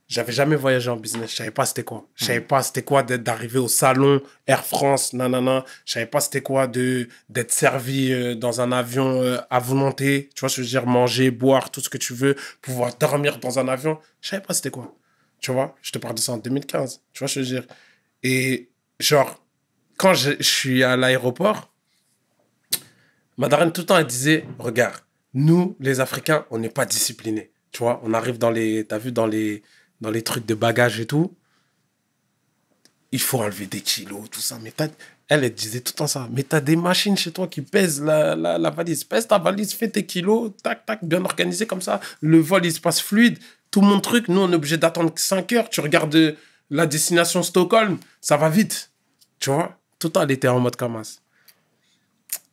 J'avais jamais voyagé en business. Je savais pas c'était quoi. Je savais pas c'était quoi d'arriver au salon Air France, nanana. Je savais pas c'était quoi d'être servi dans un avion à volonté. Tu vois ce que je veux dire? Manger, boire, tout ce que tu veux. Pouvoir dormir dans un avion. Je savais pas c'était quoi. Tu vois? Je te parle de ça en 2015. Tu vois ce que je veux dire? Et genre, quand je suis à l'aéroport, ma daronne, tout le temps, elle disait, regarde, nous, les Africains, on n'est pas disciplinés. Tu vois, on arrive t'as vu, dans les trucs de bagages et tout, il faut enlever des kilos, tout ça. Mais elle disait tout le temps ça. Mais t'as des machines chez toi qui pèsent la valise. Pèse ta valise, fais tes kilos, tac, tac, bien organisé comme ça. Le vol, il se passe fluide. Tout mon truc, nous, on est obligé d'attendre 5 heures. Tu regardes la destination Stockholm, ça va vite. Tu vois, tout le temps, elle était en mode Kamas.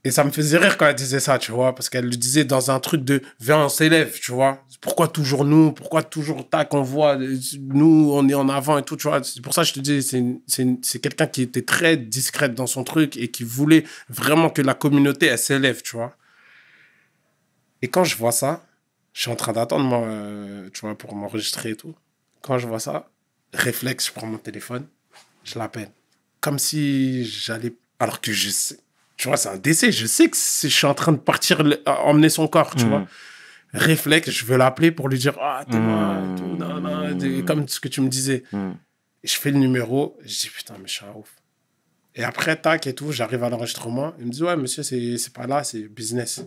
Et ça me faisait rire quand elle disait ça, tu vois, parce qu'elle le disait dans un truc de « viens, on s'élève », tu vois. Pourquoi toujours nous? Pourquoi toujours tac, on voit, nous, on est en avant et tout, tu vois. C'est pour ça que je te dis, c'est quelqu'un qui était très discrète dans son truc et qui voulait vraiment que la communauté, elle s'élève, tu vois. Et quand je vois ça, je suis en train d'attendre, moi, tu vois, pour m'enregistrer et tout. Quand je vois ça, réflexe, je prends mon téléphone, je l'appelle. Comme si j'allais... Alors que je sais... Tu vois, c'est un décès. Je sais que je suis en train de partir emmener son corps, tu vois. Réflexe, je veux l'appeler pour lui dire « Ah, t'es moi, et tout, non, non, comme ce que tu me disais. Et je fais le numéro, je dis « Putain, mais je suis un ouf. » Et après, tac et tout, j'arrive à l'enregistrement. Il me dit « Ouais, monsieur, c'est pas là, c'est business. »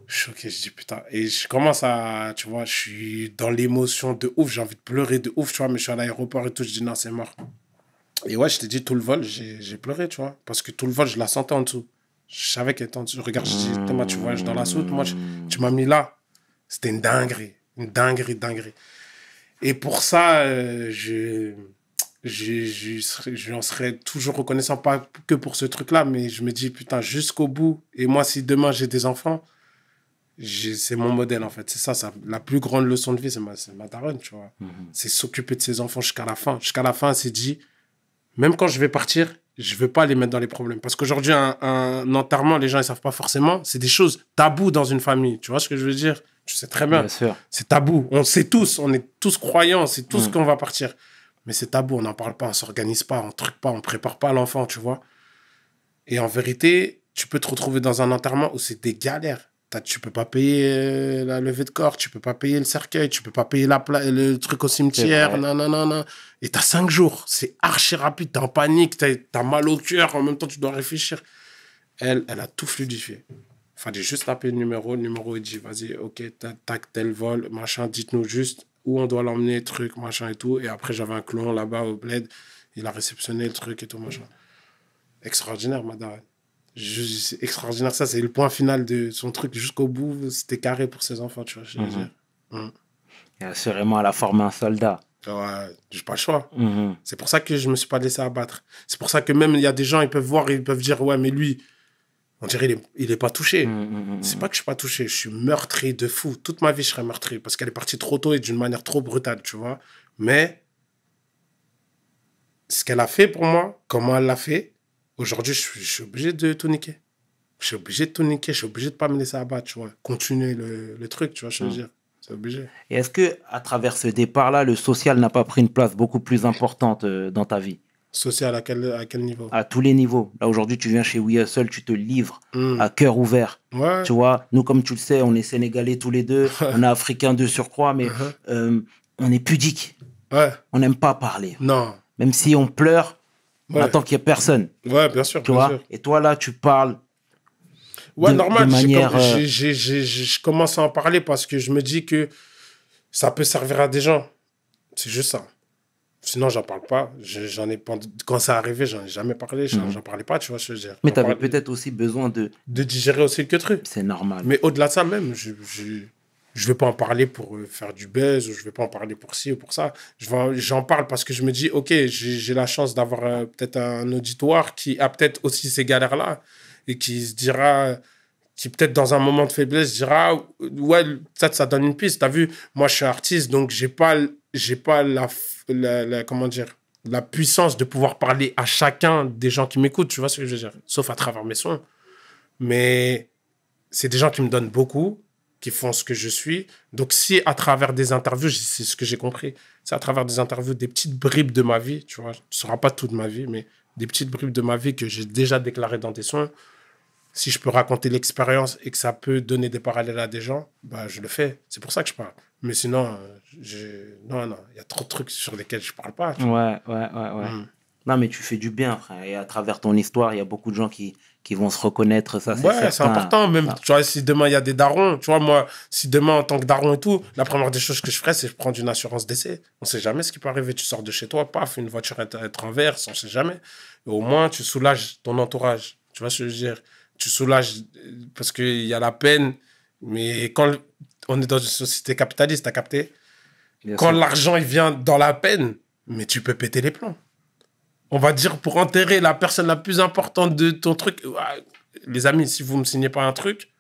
Je suis choqué, je dis « Putain. » Et je commence à, tu vois, je suis dans l'émotion de ouf. J'ai envie de pleurer de ouf, tu vois, mais je suis à l'aéroport et tout. Je dis « Non, c'est mort. » Et ouais, je t'ai dit, tout le vol, j'ai pleuré, tu vois. Parce que tout le vol, je la sentais en dessous. Je savais qu'elle était en dessous. Regarde, je dis, Thomas, tu voyages dans la soute. Moi, tu m'as mis là. C'était une dinguerie. Une dinguerie. Et pour ça, je en serais toujours reconnaissant, pas que pour ce truc-là, mais je me dis, putain, jusqu'au bout. Et moi, si demain, j'ai des enfants, c'est mon modèle, en fait. C'est ça, la plus grande leçon de vie, c'est ma daronne, tu vois. C'est s'occuper de ses enfants jusqu'à la fin. Jusqu'à la fin, elle s'est dit... Même quand je vais partir, je ne veux pas les mettre dans les problèmes. Parce qu'aujourd'hui, un enterrement, les gens ne savent pas forcément. C'est des choses taboues dans une famille. Tu vois ce que je veux dire? Tu sais très bien. Bien sûr. C'est tabou. On sait tous. On est tous croyants. On sait tous qu'on va partir. Mais c'est tabou. On n'en parle pas. On ne s'organise pas. On ne truc pas. On ne prépare pas l'enfant, tu vois. Et en vérité, tu peux te retrouver dans un enterrement où c'est des galères. Tu peux pas payer la levée de corps, tu peux pas payer le cercueil, tu peux pas payer le truc au cimetière, non. Et t'as 5 jours, c'est archi rapide, t'es en panique, t'as mal au cœur, en même temps tu dois réfléchir. Elle a tout fluidifié. Fallait juste taper le numéro il dit, vas-y, ok, tac, tel vol, machin, dites-nous juste où on doit l'emmener, truc, machin et tout. Et après, j'avais un clone là-bas au bled, il a réceptionné le truc et tout, machin. Extraordinaire, madame. C'est extraordinaire, ça c'est le point final de son truc jusqu'au bout, c'était carré pour ses enfants, tu vois, je veux dire. Et assurément, elle a formé un soldat. Ouais, j'ai pas le choix. C'est pour ça que je me suis pas laissé abattre. C'est pour ça que même il y a des gens, ils peuvent voir, ils peuvent dire ouais, mais lui, On dirait il est pas touché. C'est pas que je suis pas touché, je suis meurtri de fou. Toute ma vie, je serais meurtri parce qu'elle est partie trop tôt et d'une manière trop brutale, tu vois. Mais ce qu'elle a fait pour moi, comment elle l'a fait, aujourd'hui, je suis obligé de tout niquer. Je suis obligé de tout niquer, je suis obligé de pas me laisser abattre, tu vois. Continuer le truc, tu vois, je veux dire. C'est obligé. Et est-ce que à travers ce départ-là, le social n'a pas pris une place beaucoup plus importante dans ta vie? Social à quel niveau? À tous les niveaux. Là, aujourd'hui, tu viens chez We Hustle, tu te livres à cœur ouvert. Ouais. Tu vois, nous, comme tu le sais, on est Sénégalais tous les deux, on est Africains de surcroît, mais on est pudique. Ouais. On n'aime pas parler. Non. Même si on pleure, on Ouais. attend qu'il n'y ait personne. Ouais, bien sûr, Tu bien vois. sûr. Et toi, là, tu parles. Ouais, de normal. manière, Je commence à en parler parce que je me dis que ça peut servir à des gens. C'est juste ça. Sinon, j'en parle pas. J'en ai pas. Quand ça arrivait, j'en ai jamais parlé. J'en parlais pas, tu vois ce que je veux dire. Mais J'en tu avais parlais- peut-être aussi besoin de. de digérer aussi le truc. C'est normal. Mais au-delà de ça même, je vais pas en parler pour faire du buzz ou je vais pas en parler pour ci ou pour ça. J'en parle parce que je me dis, ok, j'ai la chance d'avoir peut-être un auditoire qui a peut-être aussi ces galères-là et qui se dira, qui peut-être dans un moment de faiblesse dira, ouais, peut-être ça donne une piste. T'as vu, moi je suis artiste, donc j'ai pas comment dire, la puissance de pouvoir parler à chacun des gens qui m'écoutent, tu vois ce que je veux dire, sauf à travers mes sons. Mais c'est des gens qui me donnent beaucoup, qui font ce que je suis. Donc, si à travers des interviews, c'est ce que j'ai compris, c'est à travers des interviews, des petites bribes de ma vie, tu vois, ce ne sera pas toute ma vie, mais des petites bribes de ma vie que j'ai déjà déclarées dans des sons, si je peux raconter l'expérience et que ça peut donner des parallèles à des gens, bah, je le fais. C'est pour ça que je parle. Mais sinon, non, il y a trop de trucs sur lesquels je ne parle pas. Tu vois. Ouais. Non, mais tu fais du bien, frère. Et à travers ton histoire, il y a beaucoup de gens qui vont se reconnaître. Ça, c'est Ouais, certain. c'est important. Même, tu vois, si demain, il y a des darons, tu vois, moi, si demain, en tant que daron et tout, la première des choses que je ferais, c'est prendre une assurance décès. On ne sait jamais ce qui peut arriver. Tu sors de chez toi, paf, une voiture être renverse, on ne sait jamais. Et au moins, tu soulages ton entourage. Tu vois ce que je veux dire? Tu soulages parce qu'il y a la peine. Mais quand on est dans une société capitaliste, t'as capté? Bien Quand sûr. l'argent, il vient dans la peine, mais tu peux péter les plombs. On va dire, pour enterrer la personne la plus importante de ton truc, les amis, si vous ne me signez pas un truc,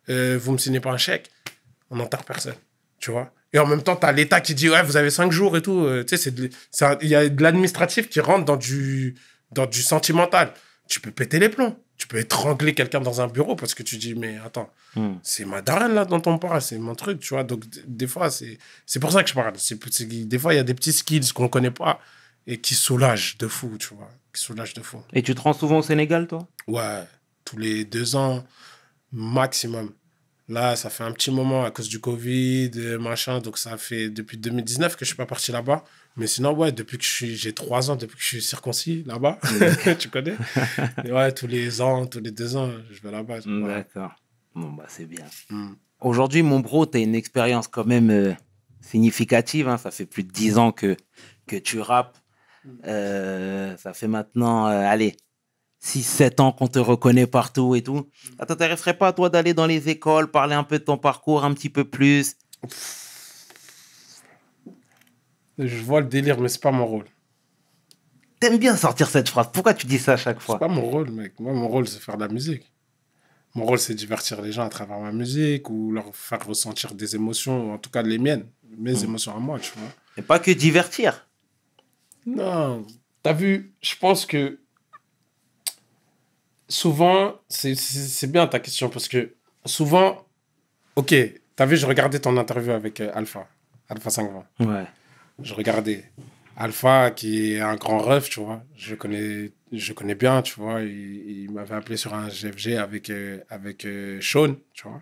vous ne me signez pas un chèque, on n'enterre personne, tu vois. Et en même temps, tu as l'État qui dit, ouais, vous avez 5 jours et tout. Tu sais, il y a de l'administratif qui rentre dans du sentimental. Tu peux péter les plombs. Tu peux étrangler quelqu'un dans un bureau parce que tu dis, mais attends, c'est ma daronne là dont on parle, c'est mon truc, tu vois. Donc, des fois, c'est pour ça que je parle. Des fois, il y a des petits skills qu'on ne connaît pas et qui soulagent de fou, tu vois. Qui soulagent de fou. Et tu te rends souvent au Sénégal, toi? Ouais, tous les 2 ans, maximum. Là, ça fait un petit moment à cause du Covid, machin. Donc, ça fait depuis 2019 que je ne suis pas parti là-bas. Mais sinon, ouais, depuis que j'ai 3 ans, depuis que je suis circoncis là-bas, tu connais? Et ouais, tous les ans, tous les 2 ans, je vais là-bas. Ouais. D'accord. Bon, bah, c'est bien. Aujourd'hui, mon bro, tu as une expérience quand même significative. Hein. Ça fait plus de 10 ans que tu rappes. Ça fait maintenant, allez, 6-7 ans qu'on te reconnaît partout et tout. Ça t'intéresserait pas, toi, d'aller dans les écoles, parler un peu de ton parcours un petit peu plus? Je vois le délire, mais c'est pas mon rôle. T'aimes bien sortir cette phrase. Pourquoi tu dis ça à chaque C'est fois? pas mon rôle, mec. Moi, mon rôle, c'est faire de la musique. Mon rôle, c'est divertir les gens à travers ma musique ou leur faire ressentir des émotions, en tout cas les miennes, mes émotions à moi, tu vois. Et pas que divertir. Non, t'as vu, je pense que souvent, c'est bien ta question parce que souvent, ok, t'as vu, je regardais ton interview avec Alpha 520. Ouais. Je regardais Alpha, qui est un grand ref, tu vois. Je connais bien, tu vois. Il m'avait appelé sur un GFG avec Sean, tu vois.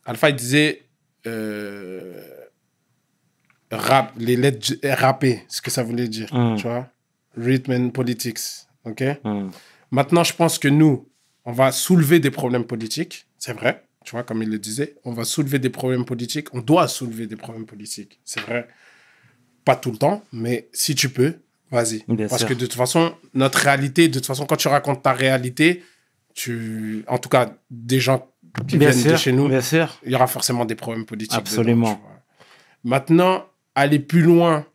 Alpha, il disait rap, les lettres rapper, ce que ça voulait dire, tu vois. Rhythm and politics, ok. Maintenant, je pense que nous, on va soulever des problèmes politiques, c'est vrai, tu vois, comme il le disait. On va soulever des problèmes politiques, on doit soulever des problèmes politiques, c'est vrai. Pas tout le temps, mais si tu peux, vas-y. Parce que de toute façon, notre réalité, de toute façon, quand tu racontes ta réalité, en tout cas, des gens qui viennent de chez nous, il y aura forcément des problèmes politiques. Absolument. Dedans, tu vois. Maintenant, aller plus loin,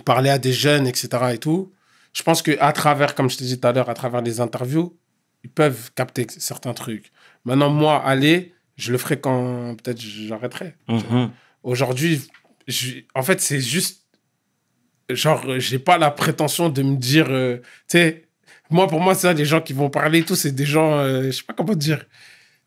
parler à des jeunes, etc. et tout, je pense qu'à travers, comme je te disais tout à l'heure, à travers les interviews, ils peuvent capter certains trucs. Maintenant, moi, aller, je le ferai quand peut-être j'arrêterai. Aujourd'hui, en fait, c'est juste... Genre, j'ai pas la prétention de me dire... tu sais, pour moi, ça, les gens qui vont parler et tout, c'est des gens... je sais pas comment dire.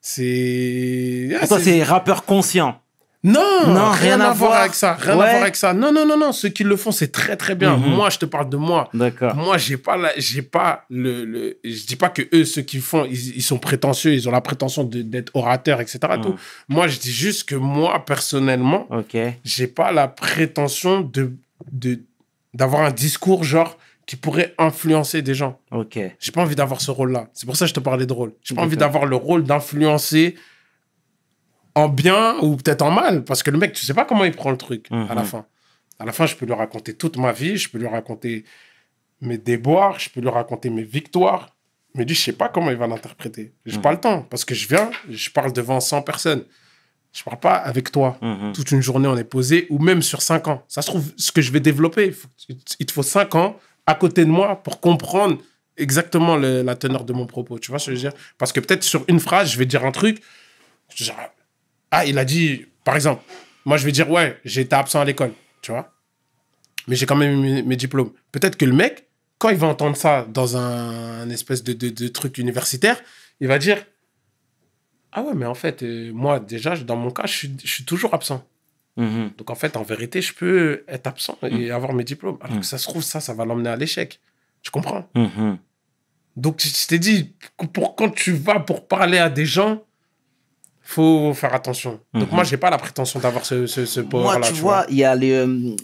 C'est... Pour toi, c'est rappeur conscient. Non, rien à voir avec ça. Rien à Ouais. voir avec ça. Non. Ceux qui le font, c'est très, très bien. Moi, je te parle de moi. D'accord. Moi, j'ai pas je dis pas que eux, ceux qui le font, ils sont prétentieux, ils ont la prétention d'être orateurs, etc. Tout. Moi, je dis juste que moi, personnellement, Ok. j'ai pas la prétention d'avoir un discours, genre, qui pourrait influencer des gens. Ok. J'ai pas envie d'avoir ce rôle-là. C'est pour ça que je te parlais de rôle. J'ai pas envie D'accord. d'avoir le rôle d'influencer en bien ou peut-être en mal. Parce que le mec, tu sais pas comment il prend le truc à la fin. À la fin, je peux lui raconter toute ma vie, je peux lui raconter mes déboires, je peux lui raconter mes victoires. Mais lui, je sais pas comment il va l'interpréter. J'ai pas le temps. Parce que je viens, je parle devant 100 personnes. Je parle pas avec toi. Toute une journée, on est posé, ou même sur 5 ans. Ça se trouve, ce que je vais développer, il te faut 5 ans à côté de moi pour comprendre exactement la teneur de mon propos. Tu vois ce que je veux dire? Parce que peut-être sur une phrase, je vais dire un truc. Genre, il a dit, par exemple, moi je vais dire, ouais, j'ai été absent à l'école, tu vois. Mais j'ai quand même eu mes diplômes. Peut-être que le mec, quand il va entendre ça dans un espèce de truc universitaire, il va dire, ah ouais, mais en fait, moi déjà, dans mon cas, je suis toujours absent. Donc en fait, en vérité, je peux être absent et avoir mes diplômes. Alors que ça se trouve, ça va l'emmener à l'échec. Tu comprends? Donc je t'ai dit, quand tu vas pour parler à des gens, faut faire attention. Donc moi, j'ai pas la prétention d'avoir ce power-là. Moi, tu vois, il y a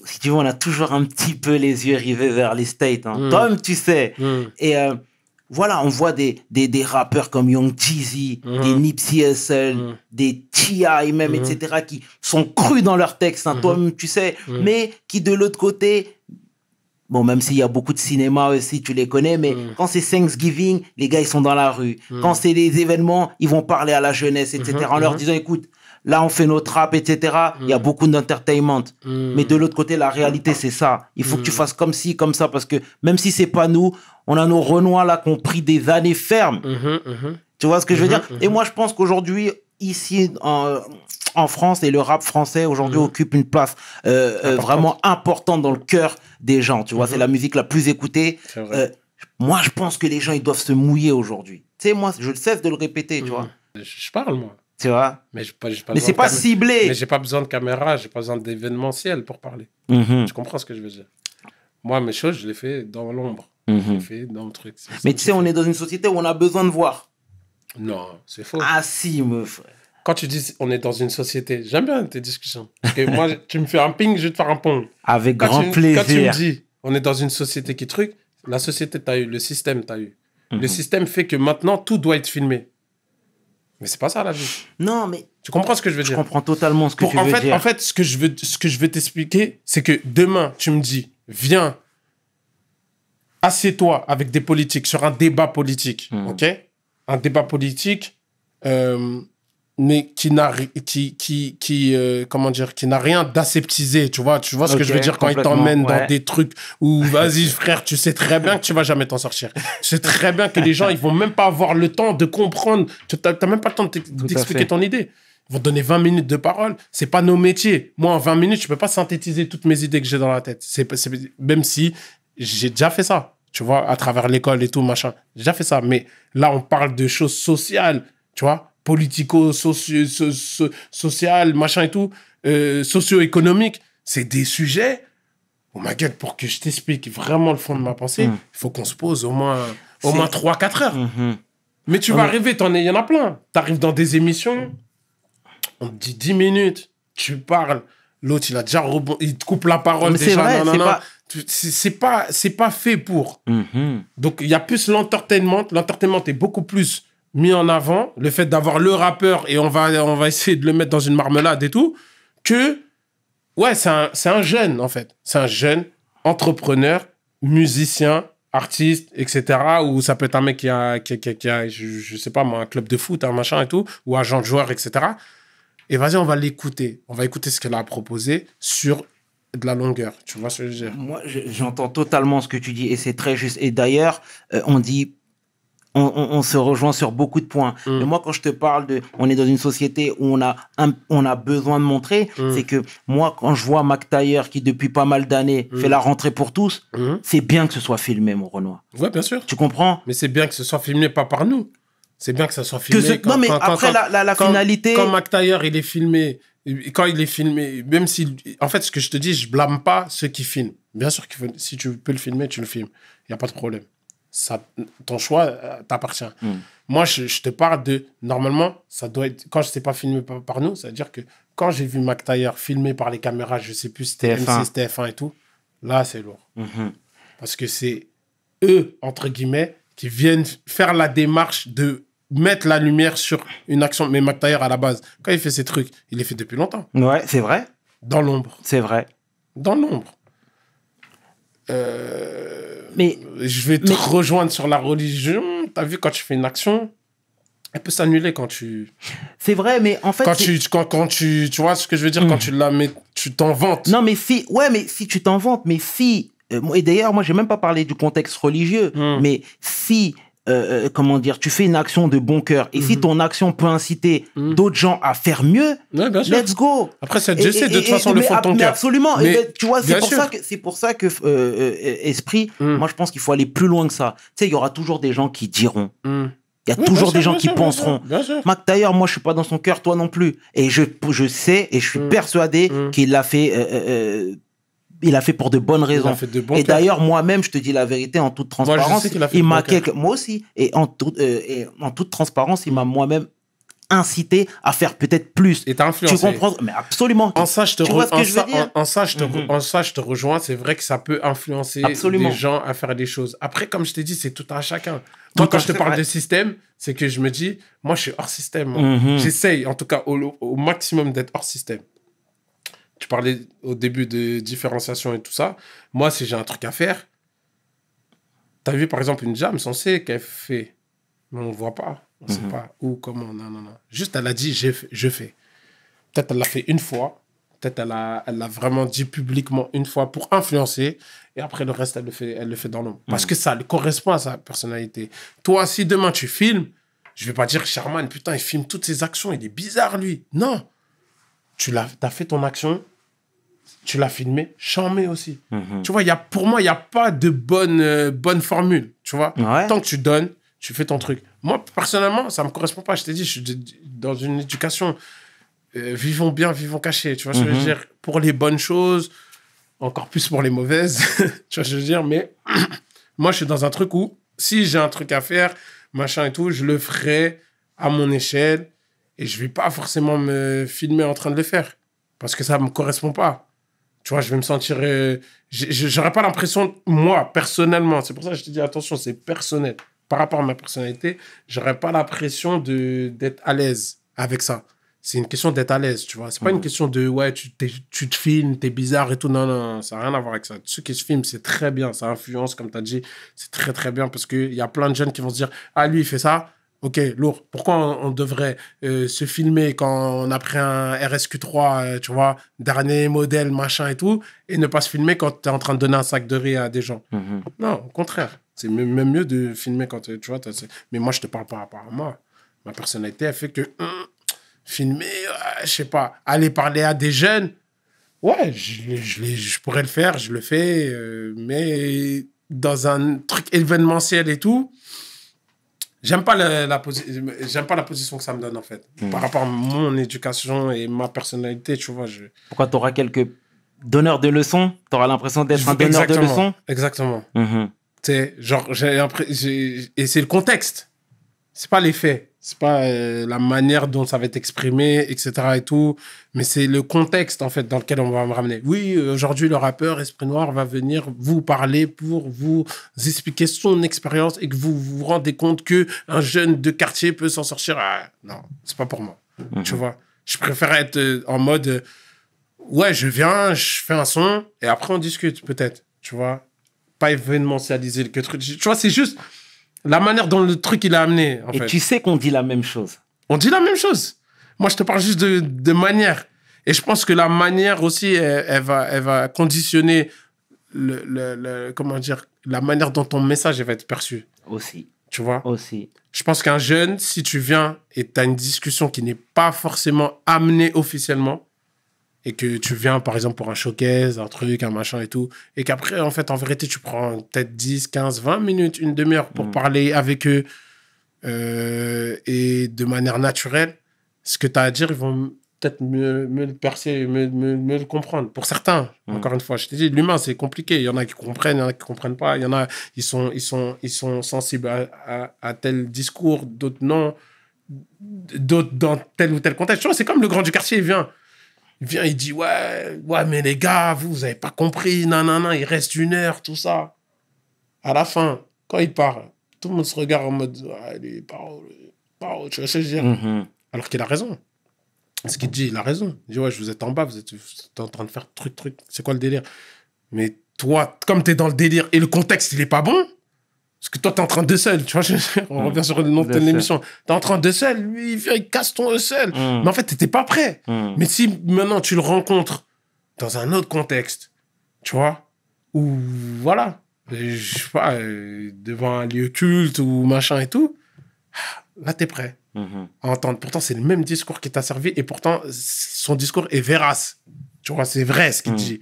si tu veux, on a toujours un petit peu les yeux rivés vers les States. Hein. Toi-même, tu sais. Et voilà, on voit des rappeurs comme Young Jeezy, des Nipsey Hussle, des T.I. même, etc., qui sont crus dans leurs textes. Hein, toi-même, tu sais. Mais qui, de l'autre côté... Bon, même s'il y a beaucoup de cinéma aussi, tu les connais, mais quand c'est Thanksgiving, les gars, ils sont dans la rue. Quand c'est des événements, ils vont parler à la jeunesse, etc., en leur disant, écoute, là, on fait notre rap, etc. Il y a beaucoup d'entertainment. Mais de l'autre côté, la réalité, c'est ça. Il faut que tu fasses comme ci, comme ça, parce que même si c'est pas nous, on a nos Renois là qui ont pris des années fermes. Tu vois ce que je veux dire? Et moi, je pense qu'aujourd'hui, ici, en France, et le rap français aujourd'hui occupe une place vraiment importante dans le cœur des gens. Tu vois, c'est la musique la plus écoutée. Moi, je pense que les gens, ils doivent se mouiller aujourd'hui. Tu sais, moi, je ne cesse de le répéter, tu vois. Je parle, moi. Tu vois? Mais c'est pas ciblé. Mais j'ai pas besoin de caméra, j'ai pas besoin d'événementiel pour parler. Tu comprends ce que je veux dire? Moi, mes choses, je les fais dans l'ombre. Je les fais dans le truc. Mais tu sais, on est dans une société où on a besoin de voir. Non, c'est faux. Ah si, me frère. Quand tu dis on est dans une société, j'aime bien tes discussions. Parce que moi, tu me fais un ping, je vais te faire un pong. Avec grand plaisir. Quand tu me dis on est dans une société qui truc, la société t'as eu, le système t'as eu. Le système fait que maintenant, tout doit être filmé. Mais c'est pas ça la vie. Non, mais... Tu comprends ce que je veux dire? Je comprends totalement ce que tu veux dire. En fait, ce que je veux t'expliquer, c'est que demain, tu me dis, viens, assieds-toi avec des politiques sur un débat politique, ok? Un débat politique, mais qui n'a rien d'aseptisé, tu vois ce que je veux dire quand il t'emmène dans des trucs où vas-y frère, tu sais très bien que tu vas jamais t'en sortir. Tu sais très bien que les gens ils vont même pas avoir le temps de comprendre, tu n'as même pas le temps d'expliquer ton idée. Ils vont donner 20 minutes de parole, c'est pas nos métiers. Moi en 20 minutes, je peux pas synthétiser toutes mes idées que j'ai dans la tête. Même si j'ai déjà fait ça, tu vois, à travers l'école et tout machin. J'ai déjà fait ça, mais là on parle de choses sociales, tu vois, politico-social, machin et tout, socio-économique, c'est des sujets, oh ma gueule, pour que je t'explique vraiment le fond de ma pensée, il faut qu'on se pose au moins 3-4 heures. Mais tu vas arriver, il y en a plein. Tu arrives dans des émissions, on te dit 10 minutes, tu parles, l'autre, il a déjà il te coupe la parole mais déjà. C'est vrai, c'est pas fait pour. Donc, il y a plus l'entertainment. L'entertainment est beaucoup plus mis en avant, le fait d'avoir le rappeur et on va essayer de le mettre dans une marmelade et tout, que, ouais, c'est un jeune, en fait. C'est un jeune entrepreneur, musicien, artiste, etc. Ou ça peut être un mec qui a je sais pas moi, un club de foot, un machin et tout, ou agent de joueur, etc. Et vas-y, on va l'écouter. On va écouter ce qu'elle a proposé sur de la longueur. Tu vois ce que je veux dire? Moi, j'entends totalement ce que tu dis et c'est très juste. Et d'ailleurs, on dit on se rejoint sur beaucoup de points. Mais moi, quand je te parle on est dans une société où on a besoin de montrer, c'est que moi, quand je vois Mac Taylor qui, depuis pas mal d'années, fait la rentrée pour tous, c'est bien que ce soit filmé, mon Renoir. Ouais, bien sûr. Tu comprends? Mais c'est bien que ce soit filmé pas par nous. C'est bien que ça soit filmé. Non, mais après, la finalité... Quand Mac Taylor, il est filmé, quand il est filmé, même si... En fait, ce que je te dis, je blâme pas ceux qui filment. Bien sûr que si tu peux le filmer, tu le filmes. Il n'y a pas de problème. Ça, ton choix t'appartient. Moi, je te parle de... Normalement, ça doit être... Quand c'est pas filmé par nous, ça veut dire que quand j'ai vu Mac Taylor filmé par les caméras, je sais plus si c'était M6, TF1 et tout, là, c'est lourd. Parce que c'est eux, entre guillemets, qui viennent faire la démarche de mettre la lumière sur une action. Mais Mac Taylor, à la base, quand il fait ces trucs, il les fait depuis longtemps. Ouais, c'est vrai. Dans l'ombre. C'est vrai. Dans l'ombre. Mais je vais te rejoindre sur la religion. T'as vu, quand tu fais une action, elle peut s'annuler quand tu... C'est vrai, mais en fait... Quand tu vois ce que je veux dire, quand tu la mets, tu t'en vantes. Non, mais si... Ouais, mais si tu t'en vantes, mais si... et d'ailleurs, moi, j'ai même pas parlé du contexte religieux, mais si... comment dire, tu fais une action de bon cœur et si ton action peut inciter d'autres gens à faire mieux, let's go. Après, c'est Dieu sait de toute façon le fond de ton cœur. Absolument. Mais, tu vois, c'est pour ça que Esprit, moi je pense qu'il faut aller plus loin que ça. Tu sais, il y aura toujours des gens qui diront. Il y a toujours des gens qui penseront. Mac Taylor, moi je suis pas dans son cœur, toi non plus. Et je sais et je suis persuadé qu'il l'a fait. Il a fait pour de bonnes raisons. Et d'ailleurs, moi-même, je te dis la vérité en toute transparence. Moi aussi. Et en toute transparence, il m'a moi-même incité à faire peut-être plus. Et t'as influencé. Tu comprends? Mais absolument. En ça, je te rejoins. C'est vrai que ça peut influencer les gens à faire des choses. Après, comme je t'ai dit, c'est tout à chacun. Moi, quand je te parle de système, c'est que je me dis, moi, je suis hors système. J'essaye, en tout cas, au maximum d'être hors système. Tu parlais au début de différenciation et tout ça. Moi, si j'ai un truc à faire, t'as vu, par exemple, une jam, on sait qu'elle fait. Mais on ne voit pas. On ne sait pas où, comment. Non. Juste, elle a dit, je fais. Peut-être elle l'a fait une fois. Peut-être elle l'a vraiment dit publiquement une fois pour influencer. Et après, le reste, elle le fait dans l'ombre. Parce que ça correspond à sa personnalité. Toi, si demain, tu filmes, je ne vais pas dire, Sherman, putain, il filme toutes ses actions. Il est bizarre, lui. Non. T'as fait ton action, tu l'as filmé, charmé aussi. Tu vois, pour moi, il n'y a pas de bonne formule, tu vois. Ouais. Tant que tu donnes, tu fais ton truc. Moi, personnellement, ça ne me correspond pas. Je t'ai dit, je suis dans une éducation, vivons bien, vivons cachés. Tu vois ce que je veux dire? Pour les bonnes choses, encore plus pour les mauvaises. Tu vois ce que je veux dire? Mais moi, je suis dans un truc où, si j'ai un truc à faire, machin et tout, je le ferai à mon échelle. Et je ne vais pas forcément me filmer en train de le faire. Parce que ça ne me correspond pas. Tu vois, je vais me sentir... je n'aurai pas l'impression, moi, personnellement, c'est pour ça que je te dis, attention, c'est personnel. Par rapport à ma personnalité, je n'aurai pas l'impression d'être à l'aise avec ça. C'est une question d'être à l'aise, tu vois. Ce n'est pas une question de, ouais, tu te filmes, tu es bizarre et tout. Non, ça n'a rien à voir avec ça. Ceux qui se filment, c'est très bien. Ça influence, comme tu as dit. C'est très, très bien parce qu'il y a plein de jeunes qui vont se dire, ah, lui, il fait ça. Ok, lourd. Pourquoi on devrait se filmer quand on a pris un RSQ3, tu vois, dernier modèle, machin et tout, et ne pas se filmer quand tu es en train de donner un sac de riz à des gens? Non, au contraire. C'est même mieux de filmer quand tu vois. Mais moi, je te parle par rapport à moi. Ma personnalité, elle fait que filmer, je sais pas, aller parler à des jeunes, ouais, je pourrais le faire, je le fais, mais dans un truc événementiel et tout, j'aime pas la position que ça me donne, en fait. Par rapport à mon éducation et ma personnalité, tu vois. Pourquoi tu auras quelques donneurs de leçons? Tu auras l'impression d'être un donneur de leçons? Exactement. Tu sais, genre, et c'est le contexte. C'est pas les faits. C'est pas la manière dont ça va être exprimé, etc. et tout. Mais c'est le contexte, en fait, dans lequel on va me ramener. Oui, aujourd'hui, le rappeur Esprit Noir va venir vous parler pour vous expliquer son expérience et que vous vous rendez compte qu'un jeune de quartier peut s'en sortir. Ah, non, c'est pas pour moi. Tu vois, je préfère être en mode ouais, je viens, je fais un son et après on discute, peut-être. Tu vois, pas événementialiser le truc. Tu vois, c'est juste la manière dont le truc il a amené, en fait. Et tu sais qu'on dit la même chose. On dit la même chose. Moi, je te parle juste de manière. Et je pense que la manière aussi, elle va conditionner comment dire, la manière dont ton message va être perçu. Aussi. Tu vois? Aussi. Je pense qu'un jeune, si tu viens et tu as une discussion qui n'est pas forcément amenée officiellement, et que tu viens, par exemple, pour un showcase, un truc, un machin et tout, et qu'après, en fait, en vérité, tu prends peut-être 10, 15, 20 minutes, une demi-heure pour parler avec eux et de manière naturelle, ce que tu as à dire, ils vont peut-être me le percer, me le comprendre. Pour certains, encore une fois, je te dis, l'humain, c'est compliqué. Il y en a qui comprennent, il y en a qui ne comprennent pas. Il y en a, ils sont sensibles à tel discours, d'autres non, d'autres dans tel ou tel contexte. Tu vois, c'est comme le grand du quartier, il vient, il dit, ouais, mais les gars, vous n'avez pas compris, nanana, il reste 1 heure, tout ça. À la fin, quand il parle, tout le monde se regarde en mode, ah, les paroles, tu vois ce que je veux dire? Alors qu'il a raison. Ce qu'il dit, il a raison. Il dit, ouais, vous êtes en bas, vous êtes en train de faire truc. C'est quoi le délire? Mais toi, comme tu es dans le délire et le contexte, il est pas bon, parce que toi, tu es en train de seul. Tu vois, on revient sur le nom de l'émission. Tu es en train de seul, lui, il vient, il casse ton seul. Mais en fait, tu n'étais pas prêt. Mais si maintenant tu le rencontres dans un autre contexte, tu vois, ou voilà, je sais pas, devant un lieu culte ou machin et tout, là, tu es prêt. À entendre. Pourtant, c'est le même discours qui t'a servi et pourtant, son discours est vérace. Tu vois, c'est vrai ce qu'il dit.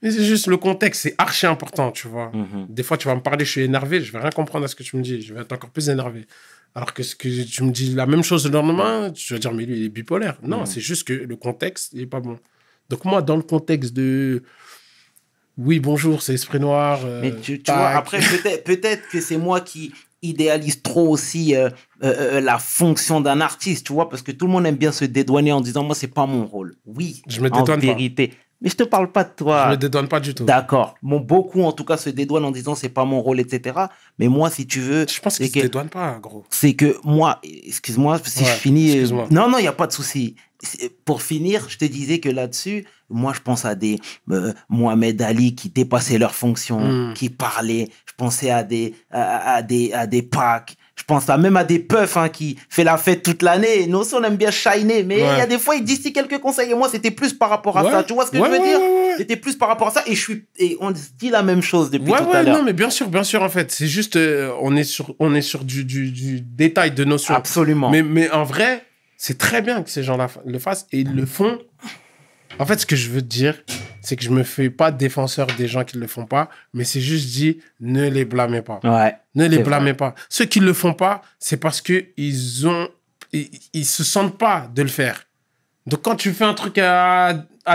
Mais c'est juste le contexte, c'est archi important, tu vois. Des fois, tu vas me parler, je suis énervé, je vais rien comprendre à ce que tu me dis. Je vais être encore plus énervé. Alors que ce que tu me dis la même chose le lendemain, tu vas dire, mais lui, il est bipolaire. Non, c'est juste que le contexte, il est pas bon. Donc moi, dans le contexte de... Oui, bonjour, c'est Esprit Noir. Mais tu vois, après, peut-être que c'est moi qui idéalise trop aussi la fonction d'un artiste, tu vois, parce que tout le monde aime bien se dédouaner en disant, moi, c'est pas mon rôle. Oui, je me en dédouane vérité. Pas. Mais je te parle pas de toi. Je me dédouane pas du tout. D'accord. Bon, beaucoup, en tout cas, se dédouanent en disant, c'est pas mon rôle, etc. Mais moi, si tu veux... Je pense qu'ils se dédouanent pas, gros. C'est que moi, excuse-moi, si je finis... Excuse-moi. Non, il n'y a pas de souci. Pour finir, je te disais que là-dessus, moi, je pense à des Mohamed Ali qui dépassaient leurs fonctions, qui parlaient. Je pensais à des Pâques. Je pense même à des puffs qui fait la fête toute l'année. Nous aussi, on aime bien shiner. Mais il y a des fois, ils disent quelques conseils. Et moi, c'était plus par rapport à ça. Tu vois ce que je veux dire? C'était plus par rapport à ça. Et on dit la même chose depuis tout à l'heure. Non, mais bien sûr, en fait. C'est juste, on est sur du détail de notion. Absolument. Mais en vrai, c'est très bien que ces gens-là le fassent. Et ils le font. En fait, ce que je veux te dire, c'est que je me fais pas défenseur des gens qui le font pas, mais c'est juste dit, ne les blâmez pas. Ouais. Ne les blâmez pas. Ceux qui le font pas, c'est parce que ils se sentent pas de le faire. Donc, quand tu fais un truc à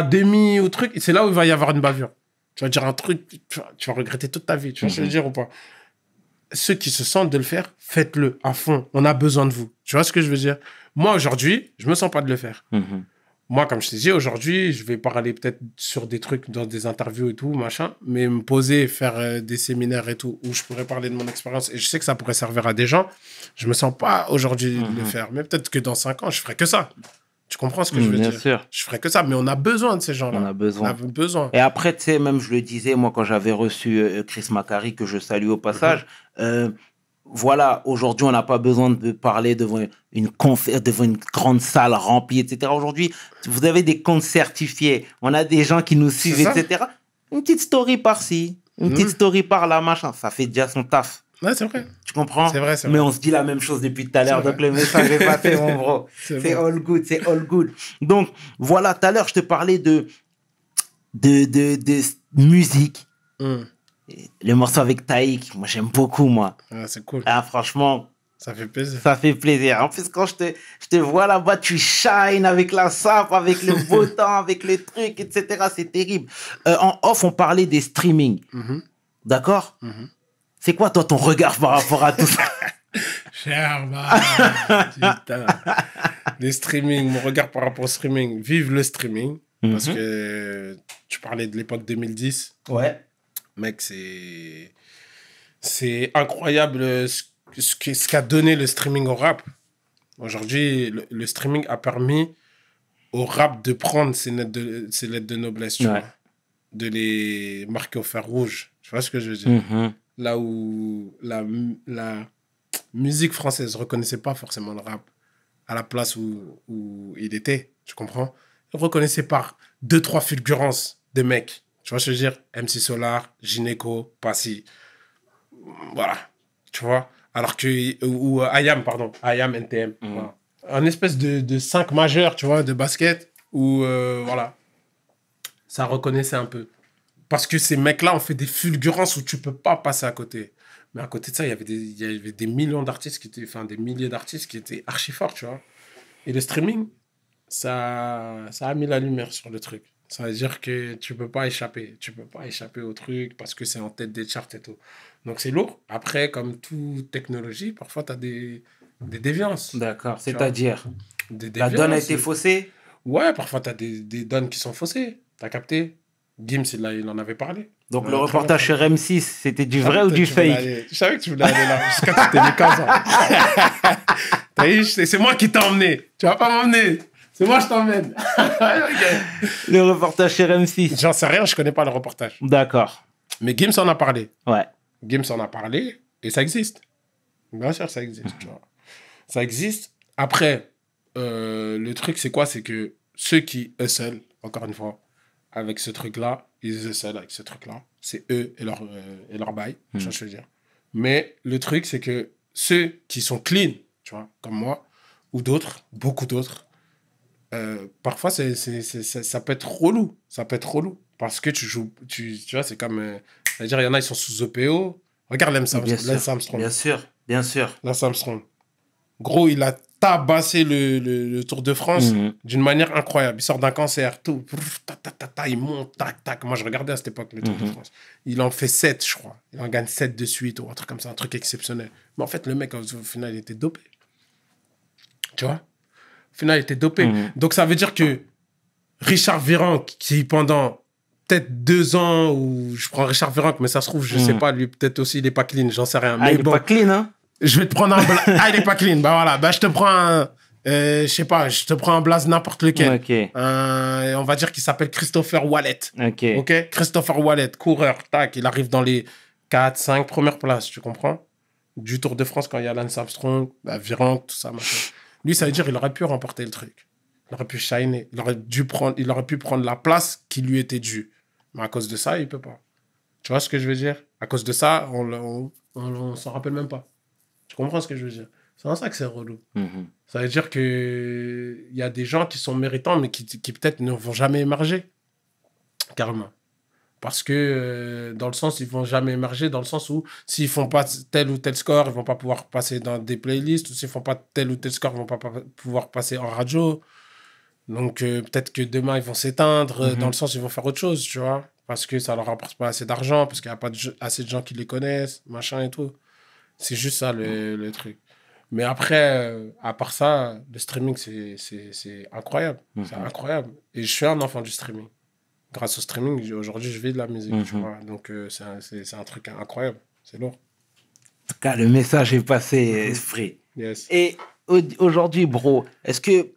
demi ou truc, c'est là où il va y avoir une bavure. Tu vas dire un truc, tu vas regretter toute ta vie. Tu vois ce que je veux dire ou pas? Ceux qui se sentent de le faire, faites-le à fond. On a besoin de vous. Tu vois ce que je veux dire? Moi, aujourd'hui, je me sens pas de le faire. Moi, comme je t'ai dit, aujourd'hui, je vais parler peut-être sur des trucs dans des interviews et tout, machin, mais me poser, faire des séminaires et tout, où je pourrais parler de mon expérience, et je sais que ça pourrait servir à des gens, je me sens pas aujourd'hui de le faire. Mais peut-être que dans 5 ans, je ferai que ça. Tu comprends ce que je veux dire? Sûr. Je ferai que ça, mais on a besoin de ces gens-là. On a besoin. Et après, tu sais, même je le disais, moi, quand j'avais reçu Chris Macari, que je salue au passage, voilà, aujourd'hui, on n'a pas besoin de parler devant devant une grande salle remplie, etc. Aujourd'hui, vous avez des comptes certifiés. On a des gens qui nous suivent, etc. Une petite story par-ci, une petite story par-là, machin. Ça fait déjà son taf. Ouais, c'est vrai. Tu comprends? C'est vrai. Mais on se dit la même chose depuis tout à l'heure. Donc, le message est passé, mon bro. C'est all good, c'est all good. Donc, voilà, tout à l'heure, je te parlais de musique. Le morceau avec Taïk, moi j'aime beaucoup, moi. Ah, c'est cool. Ah, franchement, ça fait plaisir. Ça fait plaisir. En plus, quand je te vois là-bas, tu shines avec la sape, avec le beau temps, avec les trucs, etc. C'est terrible. En off, on parlait des streamings. D'accord? C'est quoi, toi, ton regard par rapport à tout ça? Putain. Les streamings, mon regard par rapport au streaming. Vive le streaming. Parce que tu parlais de l'époque 2010. Ouais. Mec, c'est incroyable ce qu'a donné le streaming au rap. Aujourd'hui, le streaming a permis au rap de prendre ses lettres de noblesse, tu vois, de les marquer au fer rouge. Tu vois ce que je veux dire? Là où la musique française ne reconnaissait pas forcément le rap à la place où il était, tu comprends? Il reconnaissait par 2-3 fulgurances de mecs. Tu vois ce que je veux dire? MC Solar, Gynéco, Passy. Voilà. Tu vois? Alors que, ou IAM, pardon, IAM, NTM. Voilà. Un espèce de 5 majeurs, tu vois, de basket, où, voilà, ça reconnaissait un peu. Parce que ces mecs-là ont fait des fulgurances où tu peux pas passer à côté. Mais à côté de ça, il y avait des millions d'artistes qui étaient, enfin, des milliers d'artistes qui étaient archi forts, tu vois. Et le streaming, ça a mis la lumière sur le truc. Ça veut dire que tu peux pas échapper. Tu peux pas échapper au truc parce que c'est en tête des charts et tout. Donc, c'est lourd. Après, comme toute technologie, parfois, tu as des déviances. D'accord. C'est-à-dire, Des la donne a déviances. été faussée. Ouais, parfois, tu as des donnes qui sont faussées. T'as capté? Gims, il en avait parlé. Donc, Ouais, le reportage sur M6, c'était du vrai ou du fake? Je savais que tu voulais aller là. Jusqu'à tu t'es mis comme ça. T'as vu, c'est moi qui t'ai emmené. Tu vas pas m'emmener. C'est moi, je t'emmène. Le reportage sur M6. J'en sais rien, je connais pas le reportage. D'accord. Mais Gims en a parlé. Ouais. Gims en a parlé et ça existe. Bien sûr, ça existe. Tu vois. Ça existe. Après, le truc, c'est quoi? C'est que ceux qui hustle, encore une fois, avec ce truc-là, ils hustle avec ce truc-là. C'est eux et leur bail, tu vois ce que je veux dire. Mais le truc, c'est que ceux qui sont clean, tu vois, comme moi, ou d'autres, beaucoup d'autres, parfois, ça peut être relou. Ça peut être relou. Parce que tu joues, tu vois, c'est comme... c'est-à-dire, il y en a, ils sont sous EPO. Regarde Lance Armstrong. Bien sûr, bien sûr. Lance Armstrong. Gros, il a tabassé le Tour de France d'une manière incroyable. Il sort d'un cancer, tout. Il monte, tac, tac. Moi, je regardais à cette époque le Tour de France. Il en fait 7, je crois. Il en gagne 7 de suite ou un truc comme ça, un truc exceptionnel. Mais en fait, le mec, au final, il était dopé. Tu vois? Au final, il était dopé. Donc, ça veut dire que Richard Virenque, qui pendant peut-être 2 ans, ou je prends Richard Virenque, mais ça se trouve, je sais pas, lui, peut-être aussi, il est pas clean, j'en sais rien. Ah, mais il est bon, pas clean, hein? je vais te prendre un ah, il est pas clean. Bah voilà, bah je te prends un, je sais pas, je te prends un blaze n'importe lequel. Ok. On va dire qu'il s'appelle Christopher Wallet. Ok. Christopher Wallet, coureur, tac, il arrive dans les 4, 5 premières places, tu comprends? Du Tour de France quand il y a Lance Armstrong, bah, Virenque, tout ça, machin. Lui, ça veut dire qu'il aurait pu remporter le truc. Il aurait pu shiner. Il aurait pu prendre la place qui lui était due. Mais à cause de ça, il peut pas. Tu vois ce que je veux dire? À cause de ça, on s'en rappelle même pas. Tu comprends ce que je veux dire? C'est en ça que c'est relou. Ça veut dire qu'il y a des gens qui sont méritants, mais qui peut-être ne vont jamais émerger. Carrément. Parce que, dans le sens, ils vont jamais émerger, dans le sens où s'ils font pas tel ou tel score, ils vont pas pouvoir passer dans des playlists, ou s'ils font pas tel ou tel score, ils vont pas pouvoir passer en radio. Donc, peut-être que demain, ils vont s'éteindre, dans le sens, ils vont faire autre chose, tu vois. Parce que ça leur rapporte pas assez d'argent, parce qu'il n'y a pas assez de gens qui les connaissent, machin et tout. C'est juste ça, le truc. Mais après, à part ça, le streaming, c'est incroyable. C'est incroyable. Et je suis un enfant du streaming. Grâce au streaming, aujourd'hui, je vis de la musique, tu vois. Donc, c'est un truc incroyable. C'est lourd. En tout cas, le message est passé, Esprit. Yes. Et aujourd'hui, bro, est-ce que